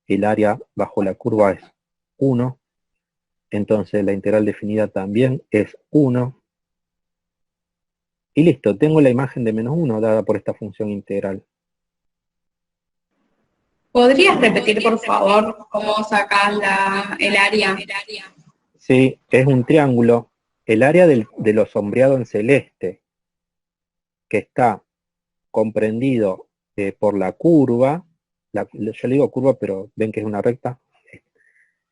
el área bajo la curva es 1, entonces la integral definida también es 1, y listo, tengo la imagen de menos 1 dada por esta función integral. ¿Podrías repetir, por favor, cómo sacas el área? Sí, es un triángulo. El área de lo sombreado en celeste, que está comprendido por la curva, yo le digo curva, pero ven que es una recta,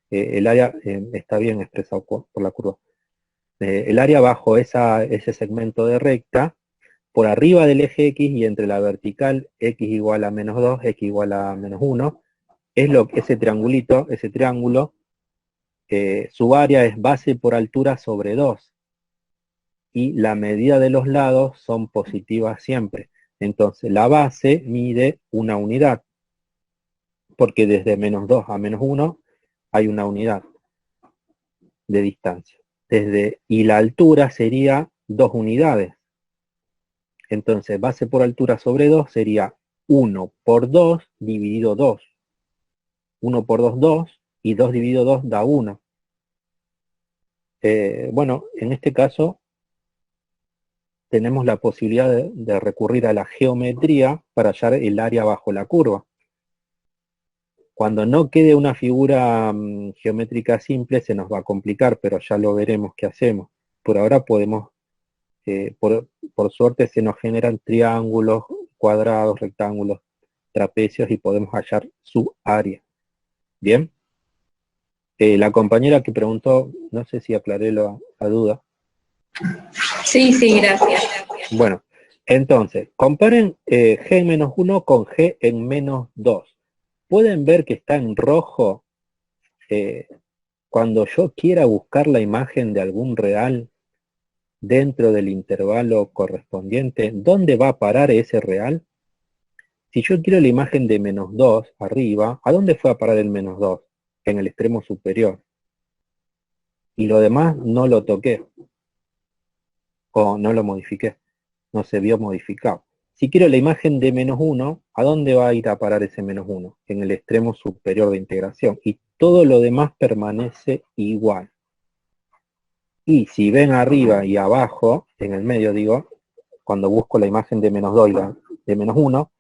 el área está bien expresado por la curva. El área bajo ese segmento de recta, por arriba del eje X y entre la vertical X igual a menos 2, X igual a menos 1, es ese triangulito, ese triángulo, su área es base por altura sobre 2, y la medida de los lados son positivas siempre. Entonces la base mide una unidad, porque desde menos 2 a menos 1 hay una unidad de distancia. Y la altura sería 2 unidades. Entonces base por altura sobre 2 sería 1 por 2 dividido 2. 1 por 2, 2, y 2 dividido 2 da 1. Bueno, en este caso tenemos la posibilidad de recurrir a la geometría para hallar el área bajo la curva. Cuando no quede una figura geométrica simple se nos va a complicar, pero ya lo veremos qué hacemos. Por ahora podemos, por suerte se nos generan triángulos, cuadrados, rectángulos, trapecios y podemos hallar su área. ¿Bien? La compañera que preguntó, no sé si aclaré la duda. Sí, gracias. Bueno, entonces, comparen G en menos 1 con G en menos 2. ¿Pueden ver que está en rojo? Cuando yo quiera buscar la imagen de algún real dentro del intervalo correspondiente, ¿dónde va a parar ese real? Si yo quiero la imagen de menos 2 arriba, ¿a dónde fue a parar el menos 2? En el extremo superior. Y lo demás no lo toqué. O no lo modifiqué. No se vio modificado. Si quiero la imagen de menos 1, ¿a dónde va a ir a parar ese menos 1? En el extremo superior de integración. Y todo lo demás permanece igual. Y si ven arriba y abajo, en el medio digo, cuando busco la imagen de menos 2 y la de menos 1,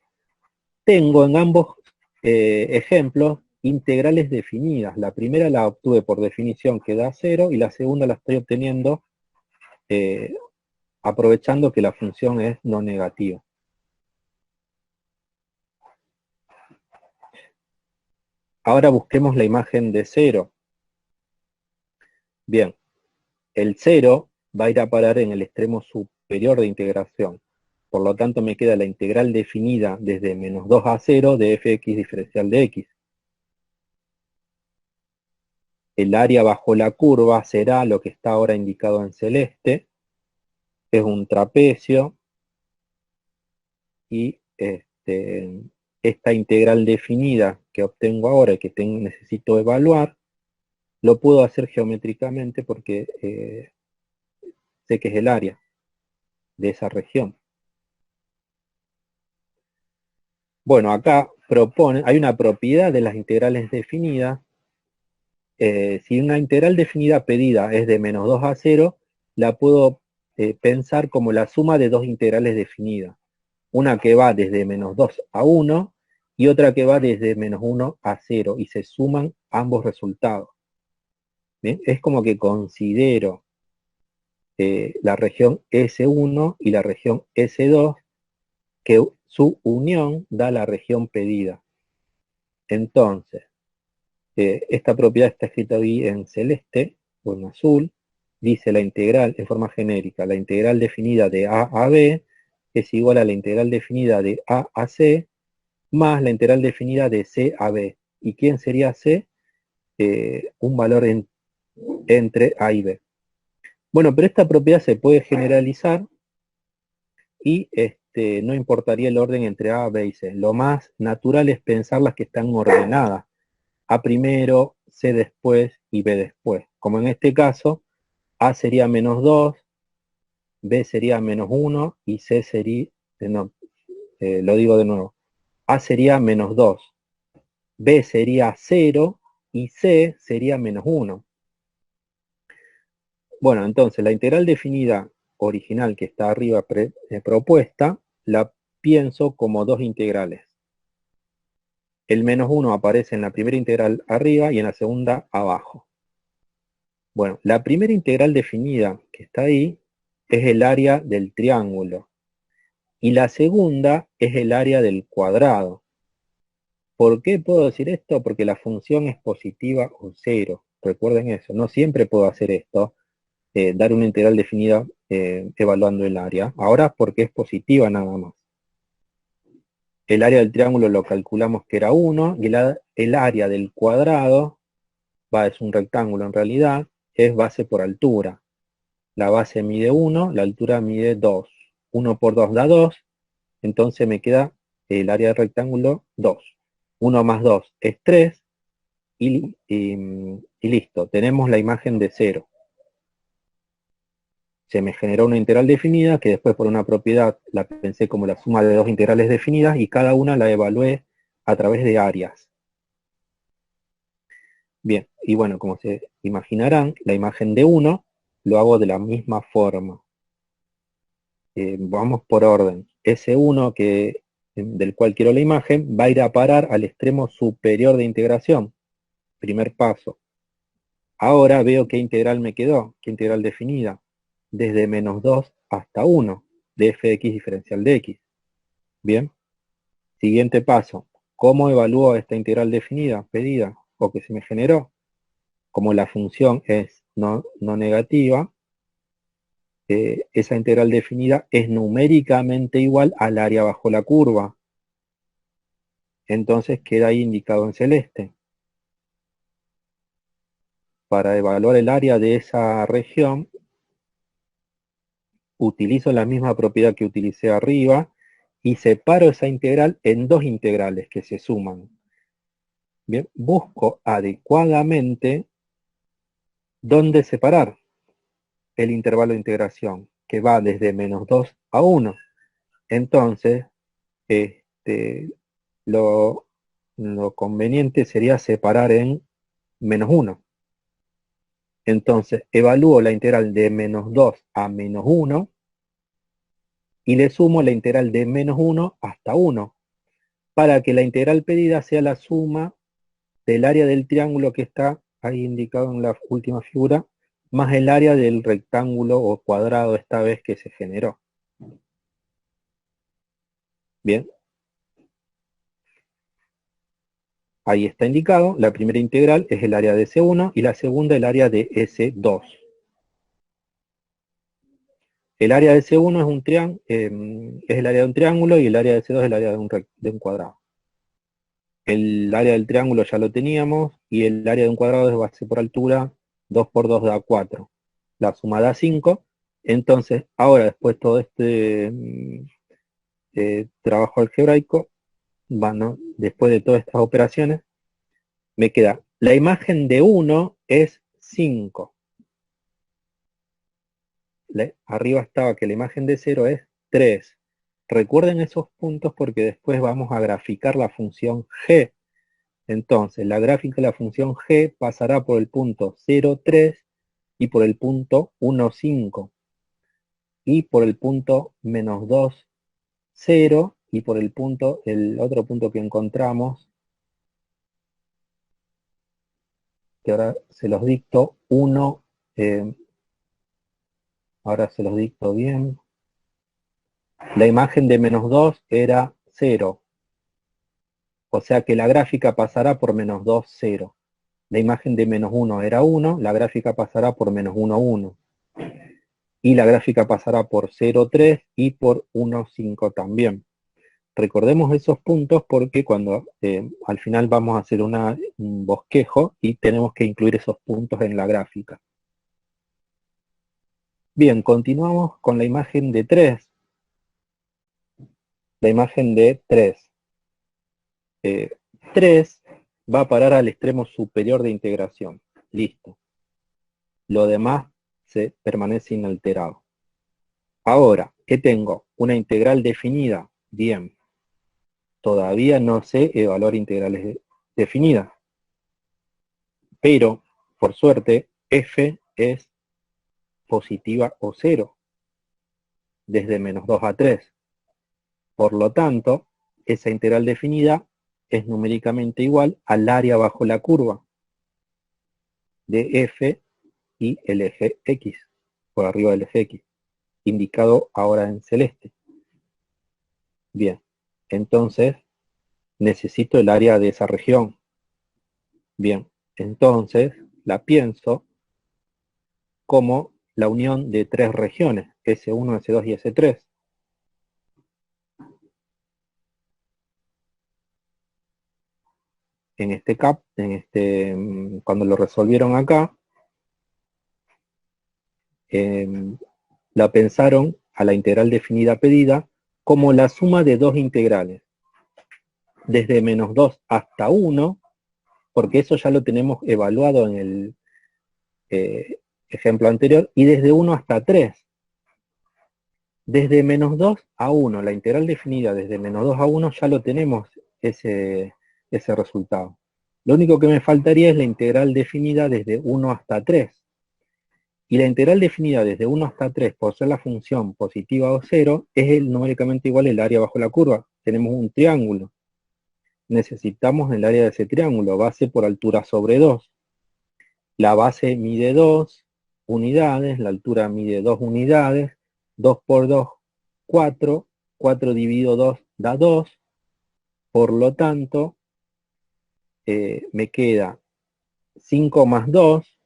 tengo en ambos ejemplos integrales definidas. La primera la obtuve por definición que da 0 y la segunda la estoy obteniendo aprovechando que la función es no negativa. Ahora busquemos la imagen de 0. Bien, el 0 va a ir a parar en el extremo superior de integración. Por lo tanto me queda la integral definida desde menos 2 a 0 de fx diferencial de x. El área bajo la curva será lo que está ahora indicado en celeste. Es un trapecio. Y esta integral definida que obtengo ahora y que necesito evaluar, lo puedo hacer geométricamente porque sé que es el área de esa región. Bueno, acá hay una propiedad de las integrales definidas. Si una integral definida pedida es de menos 2 a 0, la puedo pensar como la suma de dos integrales definidas. Una que va desde menos 2 a 1 y otra que va desde menos 1 a 0, y se suman ambos resultados. ¿Bien? Es como que considero la región S1 y la región S2, que su unión da la región pedida. Entonces, esta propiedad está escrita ahí en celeste o en azul. Dice la integral, en forma genérica, la integral definida de A a B es igual a la integral definida de A a C más la integral definida de C a B. ¿Y quién sería C? Un valor entre A y B. Bueno, pero esta propiedad se puede generalizar y no importaría el orden entre A, B y C. Lo más natural es pensar las que están ordenadas. A primero, C después y B después. Como en este caso, A sería menos 2, B sería menos 1 y C sería, lo digo de nuevo, A sería menos 2, B sería 0 y C sería menos 1. Bueno, entonces la integral definida original que está arriba propuesta, la pienso como dos integrales. El menos 1 aparece en la primera integral arriba y en la segunda abajo. Bueno, la primera integral definida que está ahí es el área del triángulo. Y la segunda es el área del cuadrado. ¿Por qué puedo decir esto? Porque la función es positiva o cero. Recuerden eso, no siempre puedo hacer esto, dar una integral definida evaluando el área. Ahora porque es positiva nada más. El área del triángulo lo calculamos que era 1 y el área del cuadrado, es un rectángulo en realidad, es base por altura. La base mide 1, la altura mide 2. 1 por 2 da 2, entonces me queda el área del rectángulo 2. 1 más 2 es 3 y listo, tenemos la imagen de 0. Se me generó una integral definida que después por una propiedad la pensé como la suma de dos integrales definidas y cada una la evalué a través de áreas. Bien, y bueno, como se imaginarán, la imagen de 1 lo hago de la misma forma. Vamos por orden. Ese 1 del cual quiero la imagen va a ir a parar al extremo superior de integración. Primer paso. Ahora veo qué integral me quedó, qué integral definida. Desde menos 2 hasta 1 de f de x diferencial de x. Bien. Siguiente paso. ¿Cómo evalúo esta integral definida, pedida, o que se me generó? Como la función es no negativa, esa integral definida es numéricamente igual al área bajo la curva. Entonces queda ahí indicado en celeste. Para evaluar el área de esa región, utilizo la misma propiedad que utilicé arriba y separo esa integral en dos integrales que se suman. Bien, busco adecuadamente dónde separar el intervalo de integración, que va desde menos 2 a 1. Entonces, lo conveniente sería separar en menos 1. Entonces, evalúo la integral de menos 2 a menos 1 y le sumo la integral de menos 1 hasta 1, para que la integral pedida sea la suma del área del triángulo que está ahí indicado en la última figura, más el área del rectángulo o cuadrado esta vez que se generó. Bien. Ahí está indicado, la primera integral es el área de S1 y la segunda el área de S2. El área de S1 es el área de un triángulo y el área de S2 es el área de un cuadrado. El área del triángulo ya lo teníamos y el área de un cuadrado es base por altura, 2 por 2 da 4. La suma da 5. Entonces, ahora después todo este trabajo algebraico, bueno, después de todas estas operaciones, me queda la imagen de 1 es 5. Arriba estaba que la imagen de 0 es 3. Recuerden esos puntos porque después vamos a graficar la función g. Entonces, la gráfica de la función g pasará por el punto 0, 3 y por el punto 1, 5. Y por el punto menos 2, 0 y por el otro punto que encontramos, que ahora se los dicto, 1, ahora se los dicto bien. La imagen de menos 2 era 0. O sea que la gráfica pasará por menos 2, 0. La imagen de menos 1 era 1, la gráfica pasará por menos 1, 1. Y la gráfica pasará por 0, 3 y por 1, 5 también. Recordemos esos puntos porque cuando al final vamos a hacer un bosquejo y tenemos que incluir esos puntos en la gráfica. Bien, continuamos con la imagen de 3. La imagen de 3. 3 va a parar al extremo superior de integración. Listo. Lo demás se permanece inalterado. Ahora, ¿qué tengo? Una integral definida. Bien. todavía no sé evaluar integrales definidas. Pero, por suerte, f es positiva o cero, desde menos 2 a 3. Por lo tanto, esa integral definida es numéricamente igual al área bajo la curva de f y el eje x, por arriba del eje x, indicado ahora en celeste. Bien, entonces necesito el área de esa región. Bien, entonces la pienso como la unión de tres regiones, S1, S2 y S3. Cuando lo resolvieron acá, la pensaron a la integral definida pedida como la suma de dos integrales, desde menos 2 hasta 1, porque eso ya lo tenemos evaluado en el ejemplo anterior, y desde 1 hasta 3. Desde menos 2 a 1, la integral definida desde menos 2 a 1 ya lo tenemos ese resultado. Lo único que me faltaría es la integral definida desde 1 hasta 3. Y la integral definida desde 1 hasta 3 por ser la función positiva o 0 es numéricamente igual el área bajo la curva. Tenemos un triángulo. Necesitamos el área de ese triángulo, base por altura sobre 2. La base mide 2 unidades, la altura mide 2 unidades, 2 por 2, 4, 4 dividido 2 da 2, por lo tanto, me queda 5 más 2,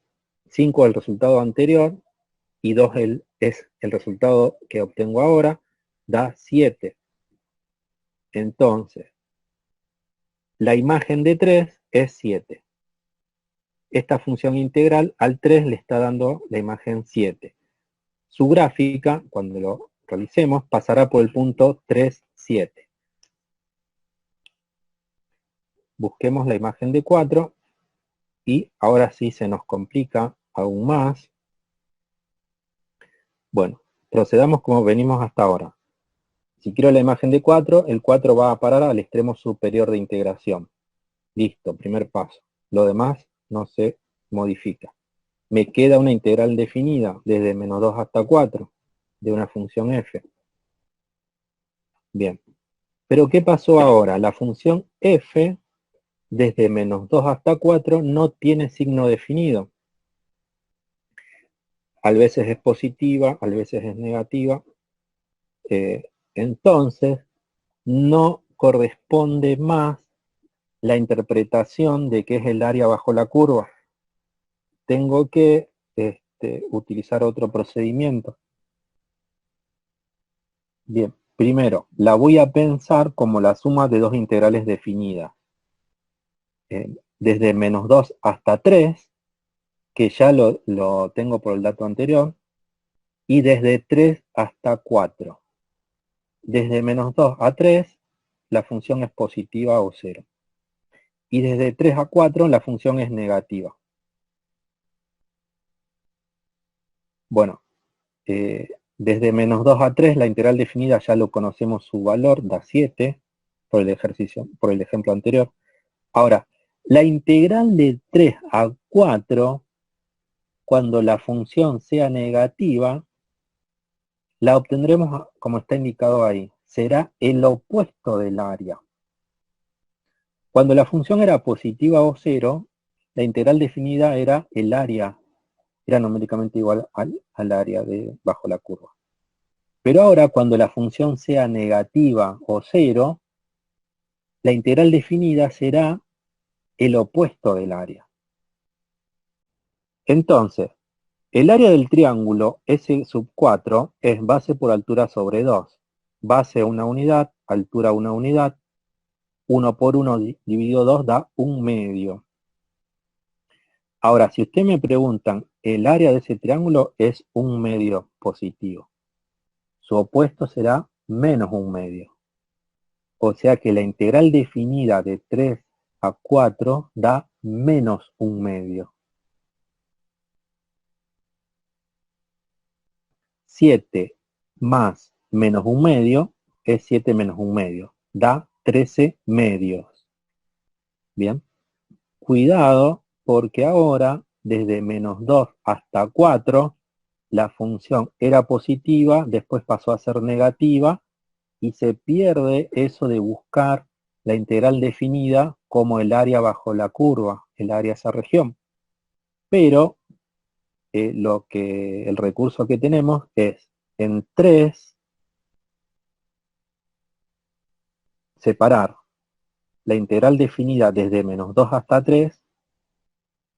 5 el resultado anterior, y 2 es el resultado que obtengo ahora, da 7. Entonces, la imagen de 3 es 7. Esta función integral al 3 le está dando la imagen 7. Su gráfica, cuando lo realicemos, pasará por el punto 3, 7. Busquemos la imagen de 4 y ahora sí se nos complica aún más. Bueno, procedamos como venimos hasta ahora. Si quiero la imagen de 4, el 4 va a parar al extremo superior de integración. Listo, primer paso. Lo demás no se modifica. Me queda una integral definida desde menos 2 hasta 4 de una función f. Bien. Pero ¿qué pasó ahora? La función f desde menos 2 hasta 4 no tiene signo definido. A veces es positiva, a veces es negativa. Entonces, no corresponde más la interpretación de qué es el área bajo la curva. Tengo que utilizar otro procedimiento. Bien, primero, la voy a pensar como la suma de dos integrales definidas. Desde menos 2 hasta 3, que ya lo tengo por el dato anterior, y desde 3 hasta 4. Desde menos 2 a 3, la función es positiva o 0. Y desde 3 a 4, la función es negativa. Bueno, desde menos 2 a 3, la integral definida ya lo conocemos su valor, da 7, por el ejemplo anterior. Ahora, la integral de 3 a 4, cuando la función sea negativa, la obtendremos como está indicado ahí. Será el opuesto del área. Cuando la función era positiva o 0, la integral definida era el área, era numéricamente igual al área bajo la curva. Pero ahora, cuando la función sea negativa o 0, la integral definida será el opuesto del área. Entonces, el área del triángulo S sub 4 es base por altura sobre 2. Base una unidad, altura una unidad, 1 por 1 dividido 2 da 1 medio. Ahora, si ustedes me preguntan, el área de ese triángulo es 1 medio positivo. Su opuesto será menos 1 medio. O sea que la integral definida de 3 a 4 da menos 1 medio. 7 más menos 1 medio es 7 menos 1 medio. Da 13 medios. Bien. Cuidado, porque ahora, desde -2 hasta 4, la función era positiva, después pasó a ser negativa, y se pierde eso de buscar la integral definida como el área bajo la curva, el área de esa región. Pero el recurso que tenemos es en 3 separar la integral definida desde -2 hasta 3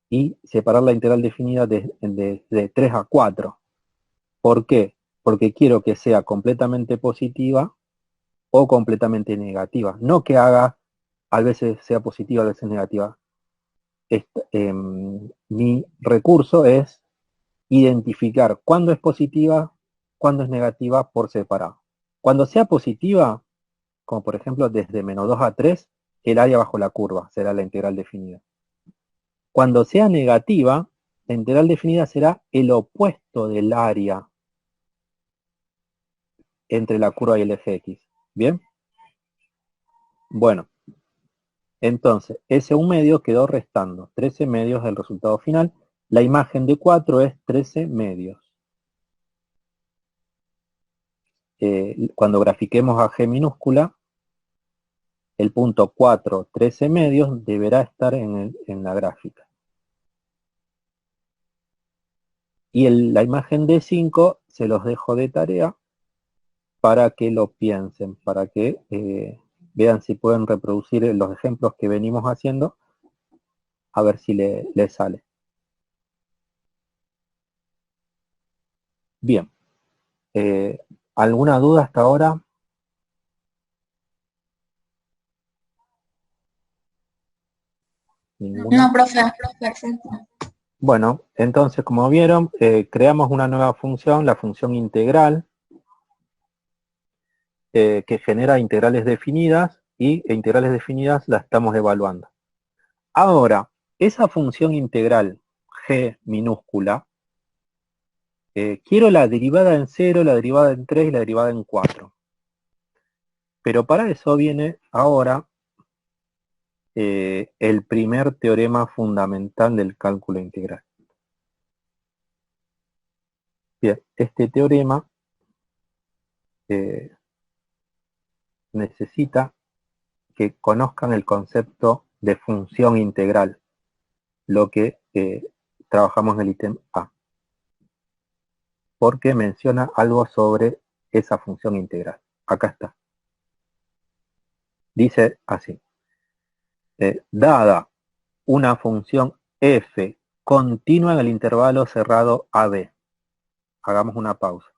y separar la integral definida de 3 a 4. ¿Por qué? Porque quiero que sea completamente positiva o completamente negativa. No que haga, a veces sea positiva, a veces negativa. Mi recurso es identificar cuándo es positiva, cuándo es negativa por separado. Cuando sea positiva, como por ejemplo desde -2 a 3, el área bajo la curva será la integral definida. Cuando sea negativa, la integral definida será el opuesto del área entre la curva y el eje X. ¿Bien? Bueno, entonces, ese 1 medio quedó restando 13 medios del resultado final. La imagen de 4 es 13 medios. Cuando grafiquemos a G minúscula, el punto 4, 13 medios, deberá estar en la gráfica. Y la imagen de 5 se los dejo de tarea para que lo piensen, para que vean si pueden reproducir los ejemplos que venimos haciendo, a ver si les sale. Bien. ¿Alguna duda hasta ahora? ¿Ninguna? No, profe, perfecto. Bueno, entonces como vieron, creamos una nueva función, la función integral, que genera integrales definidas, y integrales definidas la estamos evaluando. Ahora, esa función integral g minúscula, quiero la derivada en 0, la derivada en 3 y la derivada en 4. Pero para eso viene ahora el primer teorema fundamental del cálculo integral. Bien, este teorema necesita que conozcan el concepto de función integral, lo que trabajamos en el ítem A, porque menciona algo sobre esa función integral. Acá está. Dice así: dada una función f continua en el intervalo cerrado AB. Hagamos una pausa.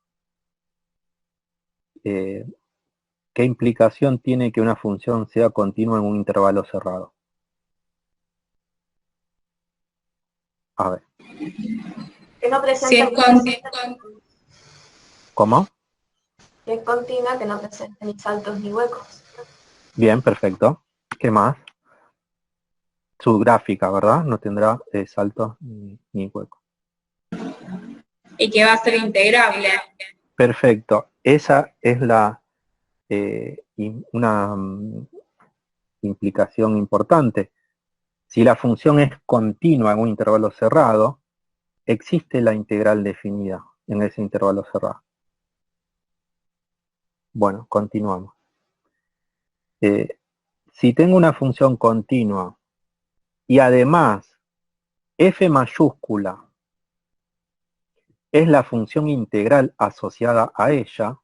¿Qué implicación tiene que una función sea continua en un intervalo cerrado? A ver. Que no Si es presenta ¿Cómo? que es continua, que no presenta ni saltos ni huecos. Bien, perfecto. ¿Qué más? Su gráfica, ¿verdad? No tendrá saltos ni huecos. y que va a ser integrable. Perfecto. Esa es una implicación importante. Si la función es continua en un intervalo cerrado, existe la integral definida en ese intervalo cerrado. Bueno, continuamos. Si tengo una función continua y además f mayúscula es la función integral asociada a ella,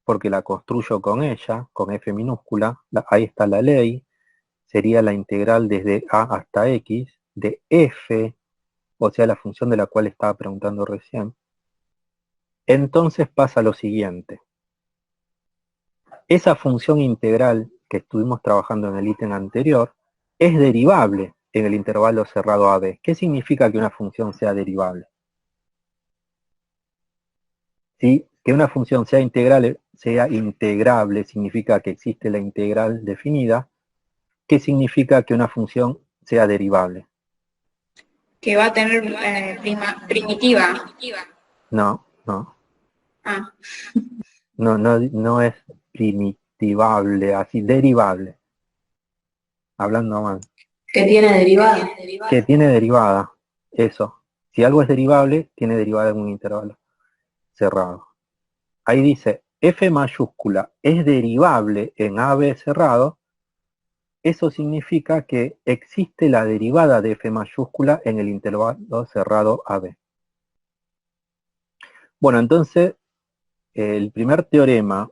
porque la construyo con ella, con f minúscula, ahí está la ley, sería la integral desde a hasta x de f, o sea, la función de la cual estaba preguntando recién. Entonces pasa lo siguiente. Esa función integral que estuvimos trabajando en el ítem anterior es derivable en el intervalo cerrado AB. ¿Qué significa que una función sea derivable? ¿Sí? Que una función sea integrable significa que existe la integral definida. ¿Qué significa que una función sea derivable? Que va a tener primitiva. No. Ah, No es primitivable, así, derivable. hablando mal. Que tiene derivada. Que tiene derivada, eso. Si algo es derivable, tiene derivada en un intervalo cerrado. Ahí dice, f mayúscula es derivable en AB cerrado, eso significa que existe la derivada de f mayúscula en el intervalo cerrado AB. Bueno, entonces, el primer teorema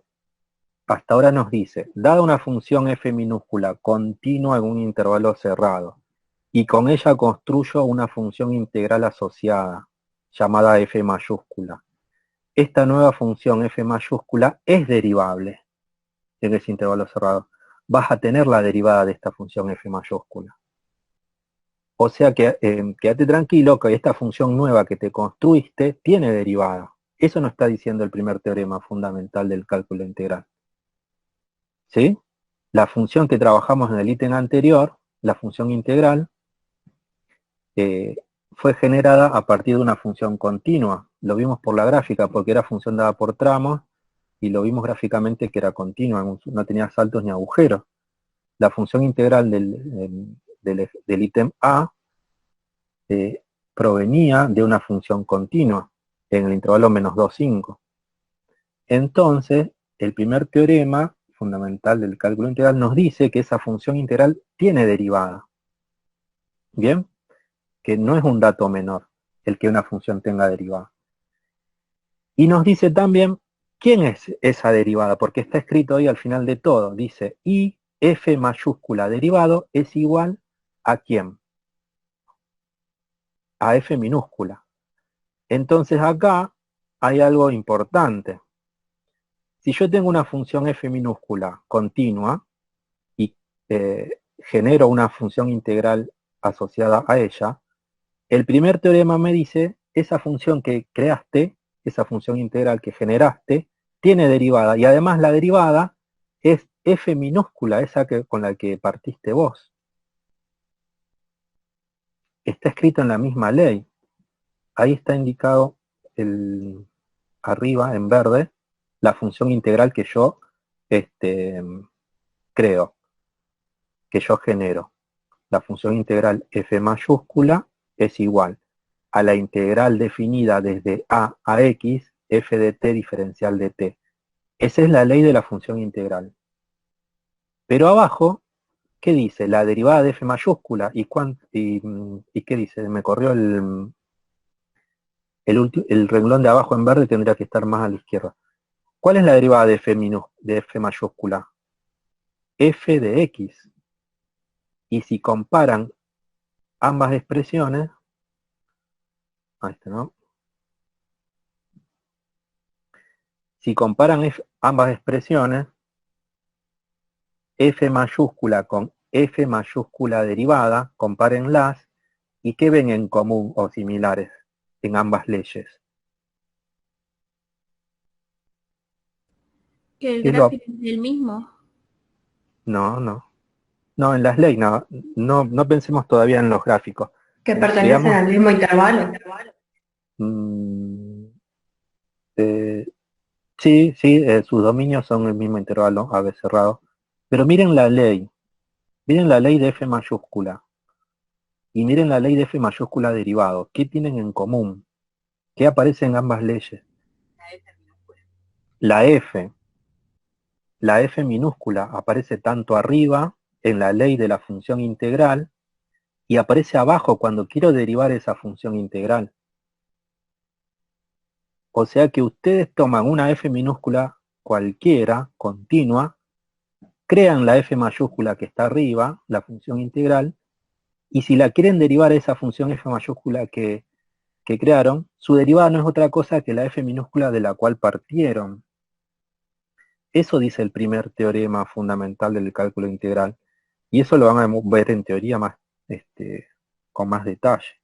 hasta ahora nos dice, dada una función f minúscula continua en un intervalo cerrado, y con ella construyo una función integral asociada, llamada f mayúscula. Esta nueva función f mayúscula es derivable en ese intervalo cerrado. Vas a tener la derivada de esta función f mayúscula. O sea que quédate tranquilo que esta función nueva que te construiste tiene derivada. Eso nos está diciendo el primer teorema fundamental del cálculo integral. ¿Sí? La función que trabajamos en el ítem anterior, la función integral, fue generada a partir de una función continua. Lo vimos por la gráfica porque era función dada por tramos y lo vimos gráficamente que era continua, no tenía saltos ni agujeros. La función integral del ítem A provenía de una función continua en el intervalo menos 2, 5. Entonces, el primer teorema fundamental del cálculo integral nos dice que esa función integral tiene derivada. ¿Bien? Que no es un dato menor el que una función tenga derivada. Y nos dice también quién es esa derivada, porque está escrito ahí al final de todo. Dice, y f mayúscula derivado es igual a ¿quién? A f minúscula. Entonces acá hay algo importante. Si yo tengo una función f minúscula continua y genero una función integral asociada a ella, el primer teorema me dice, esa función que creaste, esa función integral que generaste, tiene derivada, y además la derivada es f minúscula, esa con la que partiste vos. Está escrito en la misma ley. Ahí está indicado arriba, en verde, la función integral que yo creo, que yo genero. La función integral f mayúscula es igual a la integral definida desde a x, f de t diferencial de t. Esa es la ley de la función integral. Pero abajo, ¿qué dice? La derivada de f mayúscula. ¿Y qué dice? Me corrió el renglón de abajo en verde, tendría que estar más a la izquierda. ¿Cuál es la derivada de f mayúscula? F de x. Y si comparan ambas expresiones, ahí está, ¿no? Si comparan ambas expresiones, f mayúscula con f mayúscula derivada, compárenlas, ¿y qué ven en común o similares en ambas leyes? Que el gráfico es el mismo. No, en las leyes no pensemos todavía en los gráficos. Que pertenecen al mismo intervalo. Sí, sus dominios son el mismo intervalo, AB cerrado. Pero miren la ley de f mayúscula. Y miren la ley de f mayúscula derivado. ¿Qué tienen en común? ¿Qué aparece en ambas leyes? La F. La F minúscula aparece tanto arriba, en la ley de la función integral, y aparece abajo cuando quiero derivar esa función integral. O sea que ustedes toman una F minúscula cualquiera, continua, crean la F mayúscula que está arriba, la función integral, y si la quieren derivar esa función F mayúscula que crearon, su derivada no es otra cosa que la F minúscula de la cual partieron. Eso dice el primer teorema fundamental del cálculo integral. Y eso lo van a ver en teoría más, con más detalle.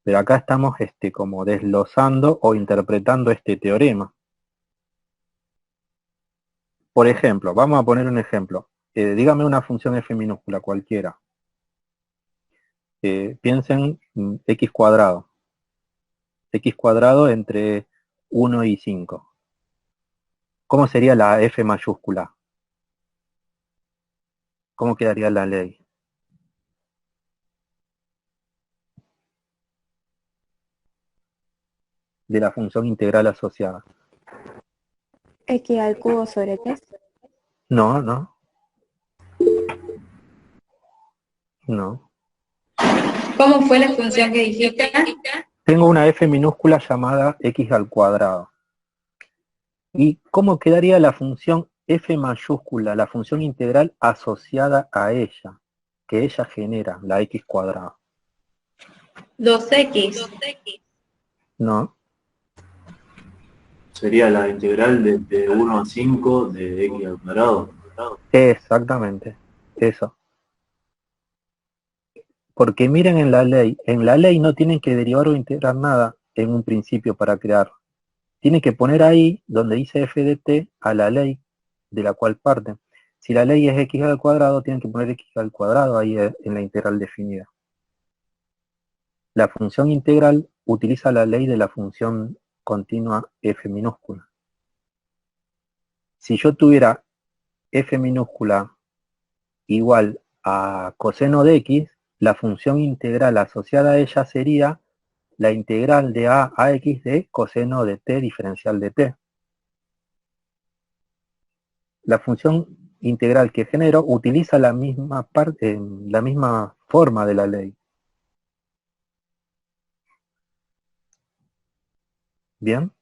Pero acá estamos como desglosando o interpretando este teorema. Por ejemplo, vamos a poner un ejemplo. Dígame una función f minúscula cualquiera. Piensen x cuadrado. X cuadrado entre 1 y 5. ¿Cómo sería la f mayúscula? ¿Cómo quedaría la ley? de la función integral asociada. X al cubo sobre T. No, no. No. ¿Cómo fue la función que dijiste? Tengo una f minúscula llamada x al cuadrado. ¿Y cómo quedaría la función f mayúscula, la función integral asociada a ella, que ella genera, la x cuadrada? 2x. No. Sería la integral de 1 a 5 de x al cuadrado. Exactamente, eso. Porque miren en la ley no tienen que derivar o integrar nada en un principio para crear. Tienen que poner ahí, donde dice f de t, a la ley de la cual parten. Si la ley es x al cuadrado, tienen que poner x al cuadrado ahí en la integral definida. La función integral utiliza la ley de la función continua f minúscula. Si yo tuviera f minúscula igual a coseno de x, la función integral asociada a ella sería la integral de a x de coseno de t diferencial de t. La función integral que genero utiliza la misma forma de la ley. Bien.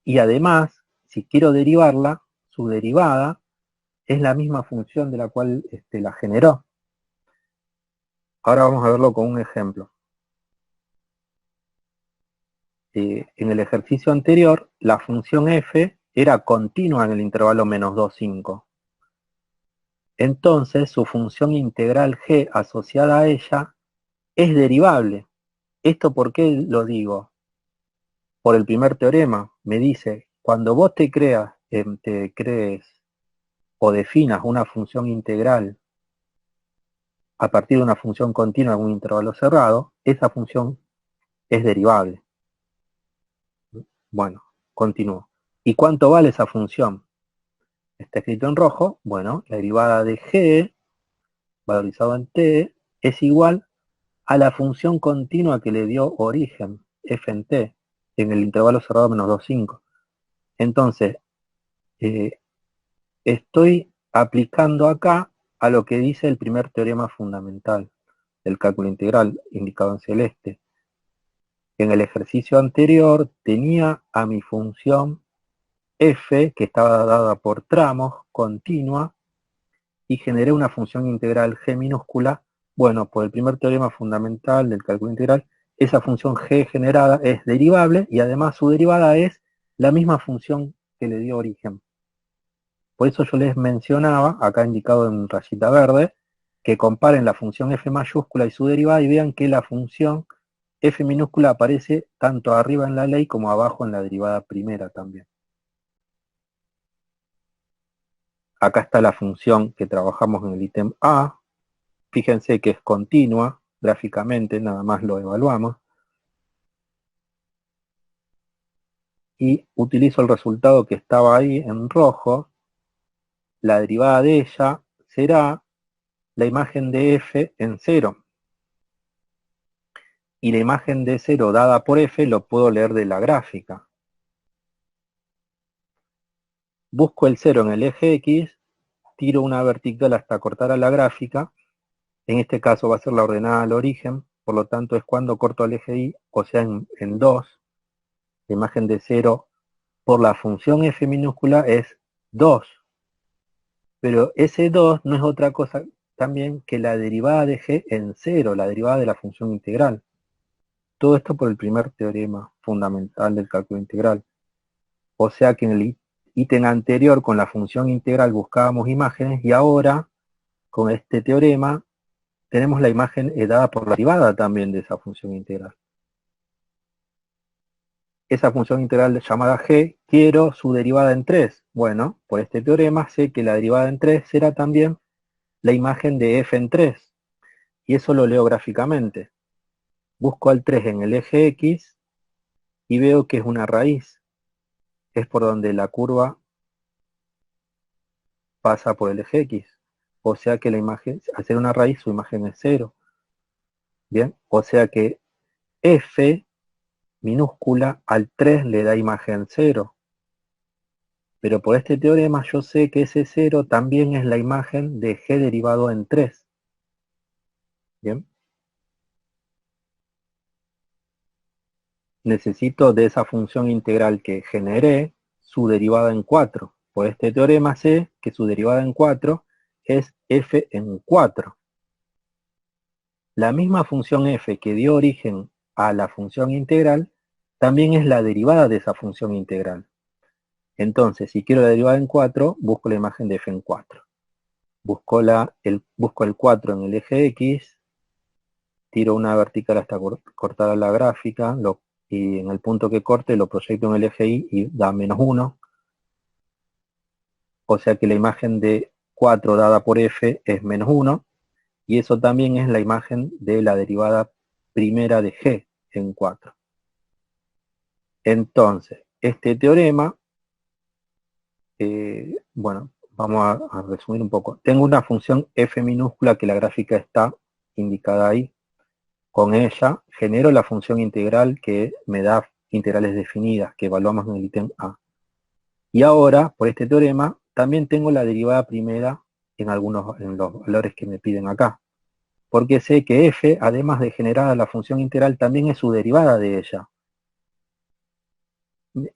Y además, si quiero derivarla, su derivada es la misma función de la cual la generó. Ahora vamos a verlo con un ejemplo. En el ejercicio anterior, la función f era continua en el intervalo -2, 5. Entonces, su función integral g asociada a ella es derivable. ¿Esto por qué lo digo? Por el primer teorema. Me dice, cuando vos te crees o definas una función integral a partir de una función continua en un intervalo cerrado, esa función es derivable. Bueno, continúo. ¿Y cuánto vale esa función? Está escrito en rojo. Bueno, la derivada de g, valorizado en t, es igual a la función continua que le dio origen, f en t, en el intervalo cerrado -2, 5. Entonces, estoy aplicando acá a lo que dice el primer teorema fundamental del cálculo integral, indicado en celeste. En el ejercicio anterior tenía a mi función f, que estaba dada por tramos, continua, y generé una función integral g minúscula. Bueno, por el primer teorema fundamental del cálculo integral, esa función g generada es derivable, y además su derivada es la misma función que le dio origen. Por eso yo les mencionaba, acá indicado en rayita verde, que comparen la función f mayúscula y su derivada y vean que la función f minúscula aparece tanto arriba en la ley como abajo en la derivada primera también. Acá está la función que trabajamos en el ítem A. Fíjense que es continua gráficamente, nada más lo evaluamos. Y utilizo el resultado que estaba ahí en rojo. La derivada de ella será la imagen de f en 0. Y la imagen de 0 dada por f lo puedo leer de la gráfica. Busco el 0 en el eje X, tiro una vertical hasta cortar a la gráfica. En este caso va a ser la ordenada al origen, por lo tanto es cuando corto al eje Y, o sea en 2. La imagen de 0 por la función f minúscula es 2. Pero ese 2 no es otra cosa también que la derivada de g en 0, la derivada de la función integral. Todo esto por el primer teorema fundamental del cálculo integral. O sea que en el ítem anterior con la función integral buscábamos imágenes y ahora con este teorema tenemos la imagen dada por la derivada también de esa función integral. Esa función integral llamada g, quiero su derivada en 3. Bueno, por este teorema sé que la derivada en 3 será también la imagen de f en 3. Y eso lo leo gráficamente. Busco al 3 en el eje X y veo que es una raíz. Es por donde la curva pasa por el eje X. O sea que la imagen, al ser una raíz, su imagen es 0. Bien, o sea que f minúscula al 3 le da imagen 0. Pero por este teorema yo sé que ese 0 también es la imagen de g derivado en 3. ¿Bien? Necesito de esa función integral que generé su derivada en 4. Por este teorema sé que su derivada en 4 es f en 4. La misma función f que dio origen a la función integral también es la derivada de esa función integral. Entonces, si quiero la derivada en 4, busco la imagen de f en 4. Busco el 4 en el eje X, tiro una vertical hasta cortar la gráfica, y en el punto que corte lo proyecto en el eje Y y da menos 1. O sea que la imagen de 4 dada por f es menos 1. Y eso también es la imagen de la derivada primera de g en 4. Entonces, este teorema, bueno, vamos a resumir un poco. Tengo una función f minúscula que la gráfica está indicada ahí. Con ella genero la función integral que me da integrales definidas, que evaluamos en el ítem A. Y ahora, por este teorema, también tengo la derivada primera en los valores que me piden acá. Porque sé que f, además de generada la función integral, también es su derivada de ella.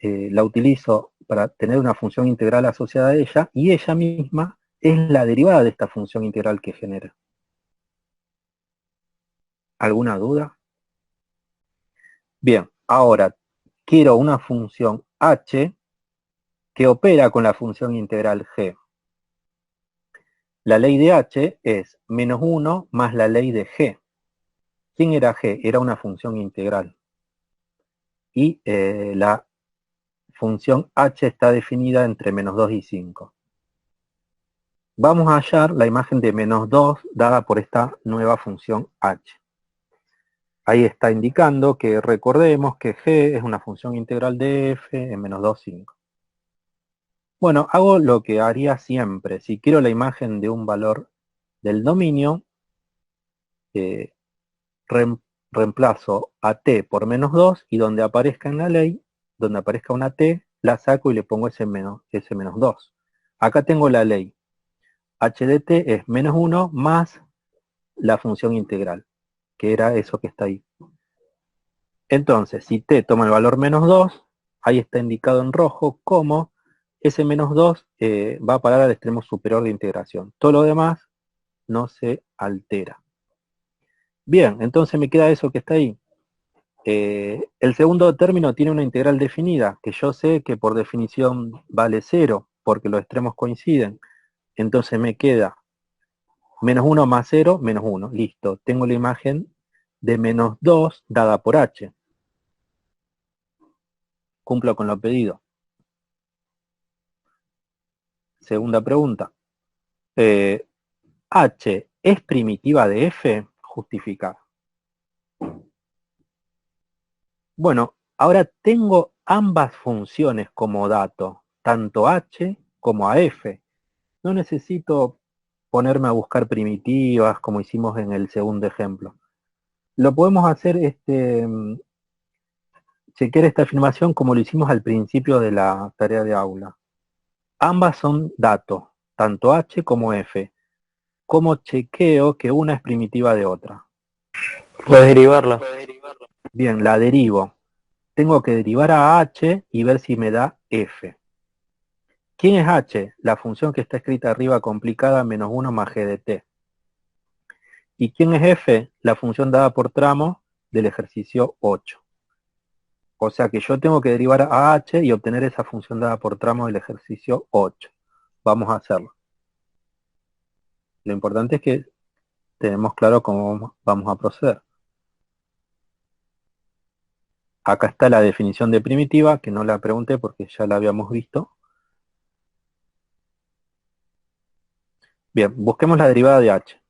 La utilizo para tener una función integral asociada a ella, y ella misma es la derivada de esta función integral que genera. ¿Alguna duda? Bien, ahora quiero una función h que opera con la función integral g. La ley de h es menos 1 más la ley de g. ¿Quién era g? Era una función integral. Y la función h está definida entre menos 2 y 5. Vamos a hallar la imagen de menos 2 dada por esta nueva función h. Ahí está indicando que recordemos que g es una función integral de f en menos 2, 5. Bueno, hago lo que haría siempre. Si quiero la imagen de un valor del dominio, reemplazo a t por menos 2 y donde aparezca en la ley, donde aparezca una t, la saco y le pongo ese menos 2. Acá tengo la ley. h de t es menos 1 más la función integral, que era eso que está ahí. Entonces, si t toma el valor menos 2, ahí está indicado en rojo cómo ese menos 2 va a parar al extremo superior de integración. Todo lo demás no se altera. Bien, entonces me queda eso que está ahí. El segundo término tiene una integral definida, que yo sé que por definición vale 0, porque los extremos coinciden. Entonces me queda menos 1 más 0, menos 1. Listo, tengo la imagen de menos 2 dada por h. Cumplo con lo pedido. Segunda pregunta. ¿H es primitiva de f? Justificar. Bueno, ahora tengo ambas funciones como dato, tanto h como a f. No necesito ponerme a buscar primitivas como hicimos en el segundo ejemplo. Lo podemos hacer, chequear esta afirmación como lo hicimos al principio de la tarea de aula. Ambas son datos, tanto h como f. ¿Cómo chequeo que una es primitiva de otra? Puedes derivarla. Bien, la derivo. Tengo que derivar a h y ver si me da f. ¿Quién es h? La función que está escrita arriba complicada menos 1 más g de t. ¿Y quién es f? La función dada por tramo del ejercicio 8. O sea que yo tengo que derivar a h y obtener esa función dada por tramo del ejercicio 8. Vamos a hacerlo. Lo importante es que tenemos claro cómo vamos a proceder. Acá está la definición de primitiva, que no la pregunté porque ya la habíamos visto. Bien, busquemos la derivada de h.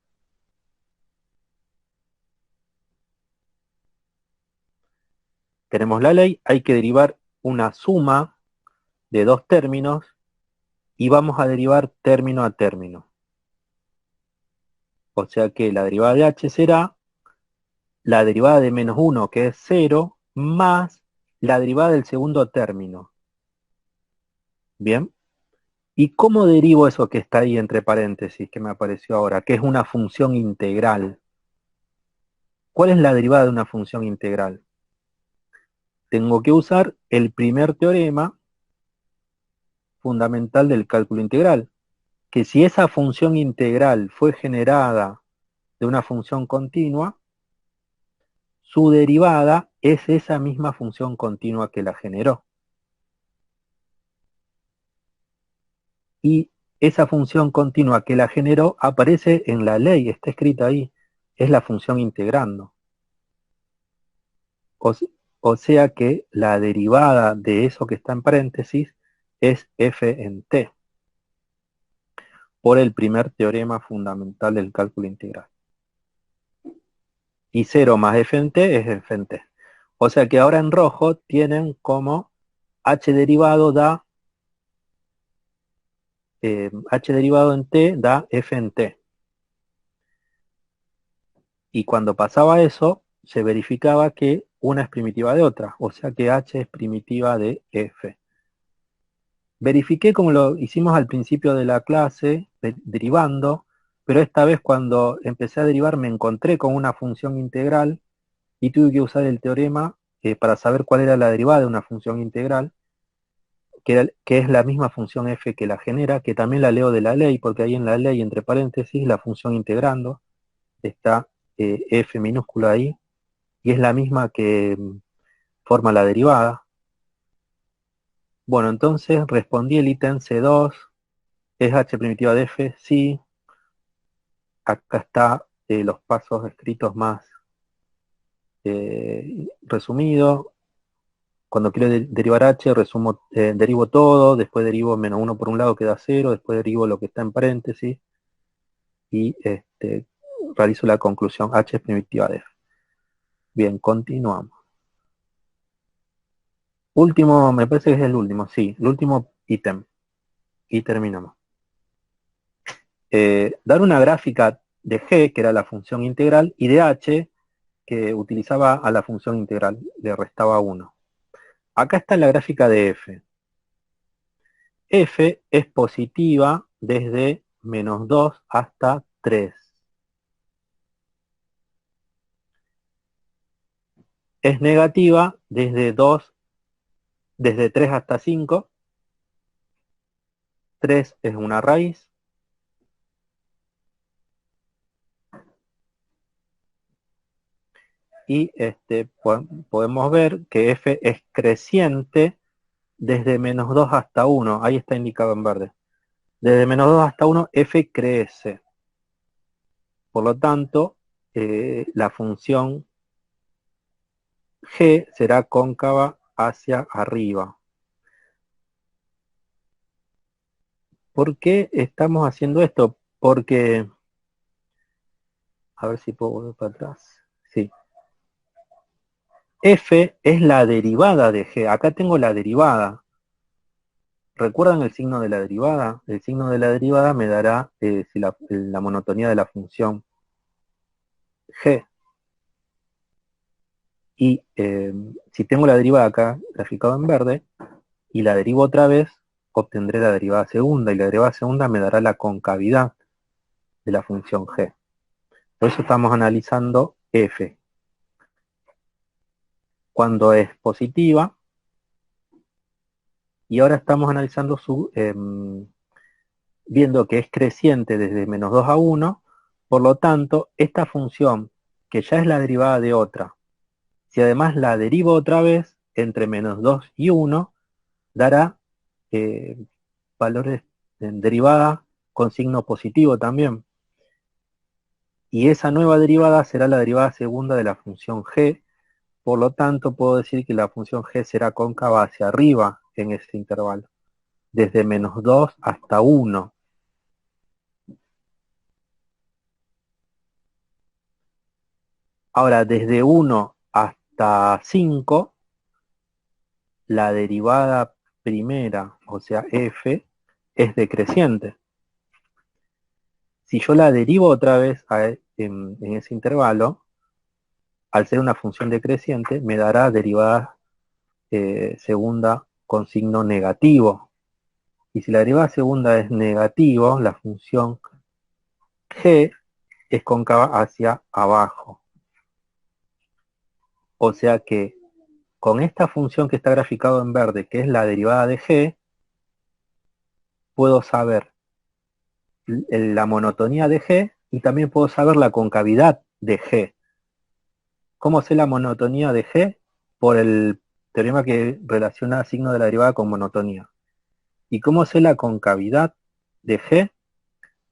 Tenemos la ley, hay que derivar una suma de dos términos y vamos a derivar término a término. O sea que la derivada de h será la derivada de menos 1, que es 0, más la derivada del segundo término. ¿Bien? ¿Y cómo derivo eso que está ahí entre paréntesis, que me apareció ahora, que es una función integral? ¿Cuál es la derivada de una función integral? Tengo que usar el primer teorema fundamental del cálculo integral, que si esa función integral fue generada de una función continua, su derivada es esa misma función continua que la generó. Y esa función continua que la generó aparece en la ley, está escrita ahí, es la función integrando. O sea que la derivada de eso que está en paréntesis es f en t, por el primer teorema fundamental del cálculo integral. Y 0 más f en t es f en t. O sea que ahora en rojo tienen como h derivado da, h derivado en t da f en t. Y cuando pasaba eso, se verificaba que una es primitiva de otra, o sea que h es primitiva de f. Verifiqué como lo hicimos al principio de la clase, derivando, pero esta vez cuando empecé a derivar me encontré con una función integral y tuve que usar el teorema para saber cuál era la derivada de una función integral, que es la misma función f que la genera, que también la leo de la ley, porque ahí en la ley, entre paréntesis, la función integrando, está f minúscula ahí, y es la misma que forma la derivada. Bueno, entonces respondí el ítem C2, ¿es h primitiva de f? Sí. Acá está los pasos escritos más resumidos. Cuando quiero derivar h, derivo todo, después derivo menos 1 por un lado, queda 0, después derivo lo que está en paréntesis, y realizo la conclusión, h es primitiva de f. Bien, continuamos. Último, me parece que es el último, sí, el último ítem. Y terminamos. Dar una gráfica de g, que era la función integral, y de h, que utilizaba a la función integral, le restaba 1. Acá está la gráfica de f. F es positiva desde menos 2 hasta 3. Es negativa desde 3 hasta 5. 3 es una raíz. Y podemos ver que f es creciente desde menos 2 hasta 1. Ahí está indicado en verde. Desde menos 2 hasta 1, f crece. Por lo tanto, la función g será cóncava hacia arriba. ¿Por qué estamos haciendo esto? Porque, a ver si puedo volver para atrás. Sí. F es la derivada de g. Acá tengo la derivada. ¿Recuerdan el signo de la derivada? El signo de la derivada me dará la monotonía de la función g. Y si tengo la derivada acá graficada en verde, y la derivo otra vez, obtendré la derivada segunda, y la derivada segunda me dará la concavidad de la función g. Por eso estamos analizando f. Cuando es positiva, y ahora estamos analizando viendo que es creciente desde menos 2 a 1, por lo tanto, esta función, que ya es la derivada de otra, si además la derivo otra vez, entre menos 2 y 1, dará valores en derivada con signo positivo también. Y esa nueva derivada será la derivada segunda de la función g, por lo tanto puedo decir que la función g será cóncava hacia arriba en ese intervalo, desde menos 2 hasta 1. Ahora, desde 1 hasta 5, la derivada primera, o sea, f, es decreciente. Si yo la derivo otra vez en ese intervalo, al ser una función decreciente, me dará derivadas segunda con signo negativo. Y si la derivada segunda es negativo, la función g es cóncava hacia abajo. O sea que con esta función que está graficado en verde, que es la derivada de g, puedo saber la monotonía de g y también puedo saber la concavidad de g. ¿Cómo sé la monotonía de g? Por el teorema que relaciona signo de la derivada con monotonía. ¿Y cómo sé la concavidad de g?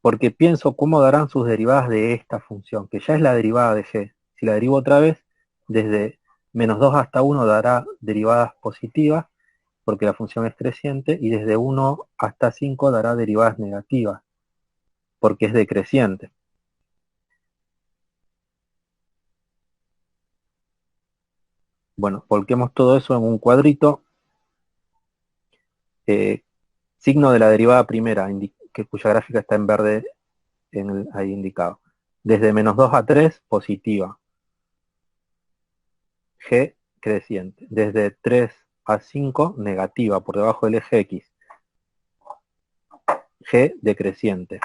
Porque pienso cómo darán sus derivadas de esta función, que ya es la derivada de g. Si la derivo otra vez, desde menos 2 hasta 1 dará derivadas positivas, porque la función es creciente, y desde 1 hasta 5 dará derivadas negativas, porque es decreciente. Bueno, volquemos todo eso en un cuadrito. Signo de la derivada primera, cuya gráfica está en verde ahí indicado. Desde menos 2 a 3, positiva. G creciente. Desde 3 a 5, negativa, por debajo del eje X. G decreciente.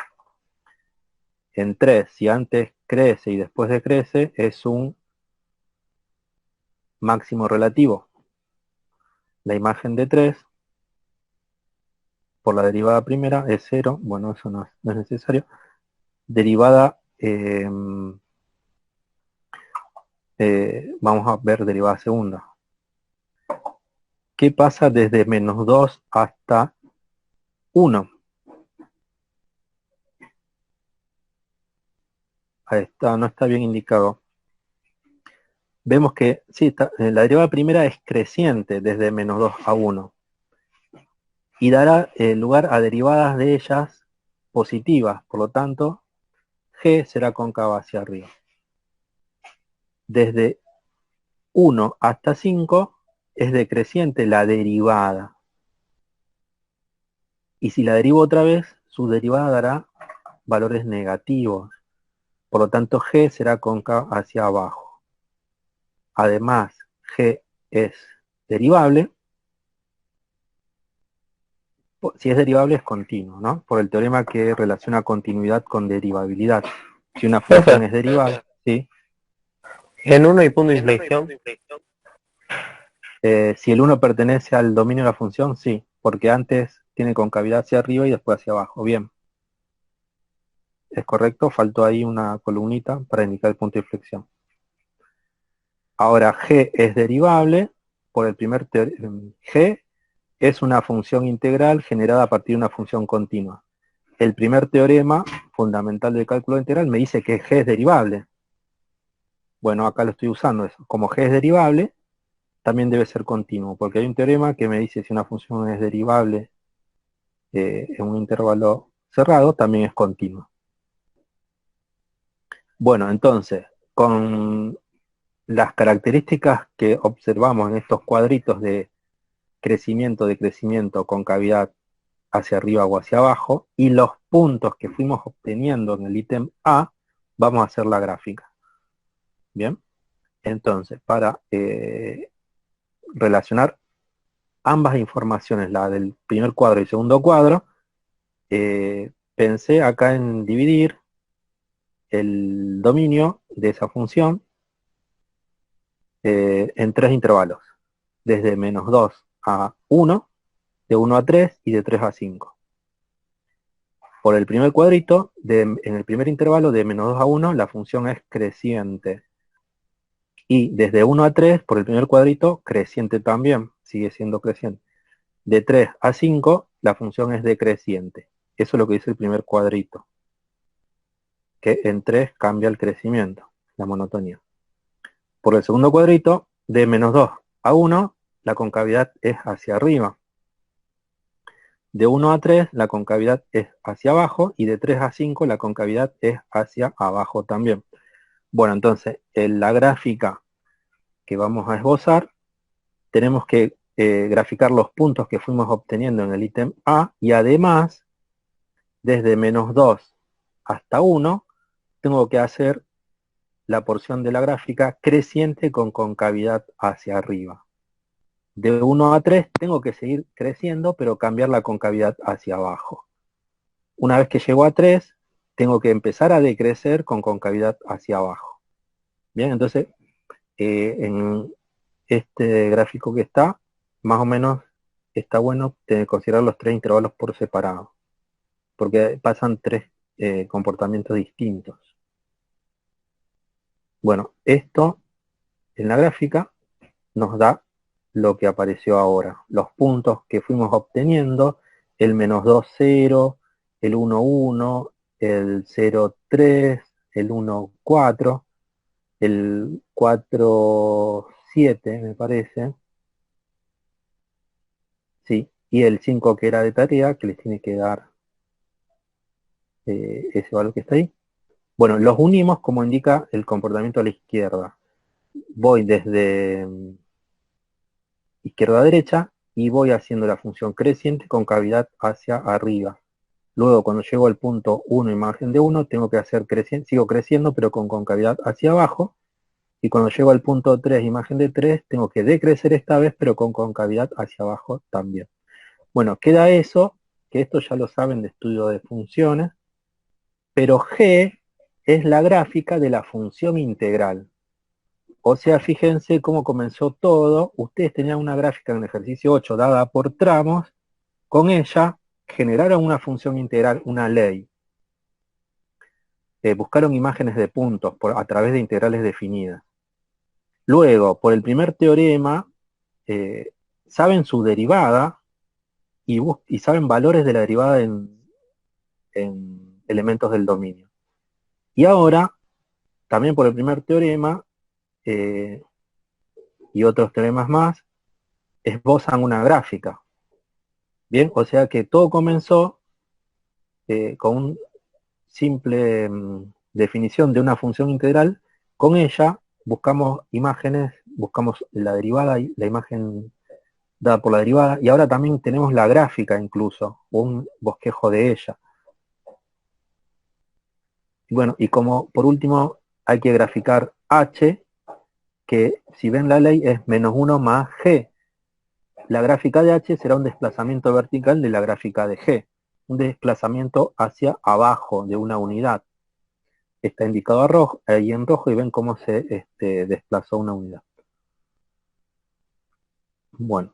En 3, si antes crece y después decrece, es un máximo relativo. La imagen de 3, por la derivada primera, es 0. Bueno, eso no es necesario. Derivada, vamos a ver derivada segunda. ¿Qué pasa desde menos 2 hasta 1? Ahí está, no está bien indicado. Vemos que sí, la derivada primera es creciente desde menos 2 a 1. Y dará lugar a derivadas de ellas positivas. Por lo tanto, g será cóncava hacia arriba. Desde 1 hasta 5 es decreciente la derivada. Y si la derivo otra vez, su derivada dará valores negativos. Por lo tanto, g será cóncava hacia abajo. Además, g es derivable. Si es derivable es continuo, ¿no? Por el teorema que relaciona continuidad con derivabilidad. Si una función es derivable, ¿sí? En 1 hay punto de inflexión. Si el 1 pertenece al dominio de la función, sí, porque antes tiene concavidad hacia arriba y después hacia abajo. Bien. Es correcto, faltó ahí una columnita para indicar el punto de inflexión. Ahora, g es derivable por el primer teorema. G es una función integral generada a partir de una función continua. El primer teorema fundamental del cálculo integral me dice que g es derivable. Bueno, acá lo estoy usando eso. Como g es derivable, también debe ser continuo, porque hay un teorema que me dice si una función es derivable en un intervalo cerrado, también es continua. Bueno, entonces, con las características que observamos en estos cuadritos de crecimiento, decrecimiento, concavidad hacia arriba o hacia abajo, y los puntos que fuimos obteniendo en el ítem A, vamos a hacer la gráfica. Bien, entonces, para relacionar ambas informaciones, la del primer cuadro y segundo cuadro, pensé acá en dividir el dominio de esa función en 3 intervalos, desde menos 2 a 1, de 1 a 3 y de 3 a 5. Por el primer cuadrito, en el primer intervalo de menos 2 a 1, la función es creciente. Y desde 1 a 3, por el primer cuadrito, creciente también, sigue siendo creciente. De 3 a 5, la función es decreciente. Eso es lo que dice el primer cuadrito. Que en 3 cambia el crecimiento, la monotonía. Por el segundo cuadrito, de menos 2 a 1, la concavidad es hacia arriba. De 1 a 3, la concavidad es hacia abajo, y de 3 a 5, la concavidad es hacia abajo también. Bueno, entonces, en la gráfica que vamos a esbozar, tenemos que graficar los puntos que fuimos obteniendo en el ítem A, y además, desde menos 2 hasta 1, tengo que hacer la porción de la gráfica creciente con concavidad hacia arriba. de 1 a 3 tengo que seguir creciendo, pero cambiar la concavidad hacia abajo. Una vez que llego a 3, tengo que empezar a decrecer con concavidad hacia abajo. Bien, entonces, en este gráfico que está, más o menos está bueno considerar los 3 intervalos por separado, porque pasan 3 comportamientos distintos. Bueno, esto en la gráfica nos da lo que apareció ahora, los puntos que fuimos obteniendo, el -2, 0, el 1, 1, el 0, 3, el 1, 4, el 4, 7 me parece, sí, y el 5 que era de tarea, que les tiene que dar ese valor que está ahí. Bueno, los unimos como indica el comportamiento a la izquierda. Voy desde izquierda a derecha y voy haciendo la función creciente con cavidad hacia arriba. Luego, cuando llego al punto 1, imagen de 1, tengo que hacer creciendo, sigo creciendo, pero con concavidad hacia abajo. Y cuando llego al punto 3, imagen de 3, tengo que decrecer esta vez, pero con concavidad hacia abajo también. Bueno, queda eso, que esto ya lo saben de estudio de funciones, pero G es la gráfica de la función integral. O sea, fíjense cómo comenzó todo. Ustedes tenían una gráfica en el ejercicio 8 dada por tramos. Con ella generaron una función integral, una ley. Buscaron imágenes de puntos a través de integrales definidas. Luego, por el primer teorema, saben su derivada y saben valores de la derivada en elementos del dominio. Y ahora, también por el primer teorema, y otros teoremas más, esbozan una gráfica. Bien, o sea que todo comenzó con una simple definición de una función integral. Con ella buscamos imágenes, buscamos la derivada y la imagen dada por la derivada, y ahora también tenemos la gráfica incluso, un bosquejo de ella. Bueno, y como por último hay que graficar h, que si ven la ley es -1 más g. La gráfica de h será un desplazamiento vertical de la gráfica de g, un desplazamiento hacia abajo de una unidad. Está indicado ahí en rojo y ven cómo se desplazó una unidad. Bueno.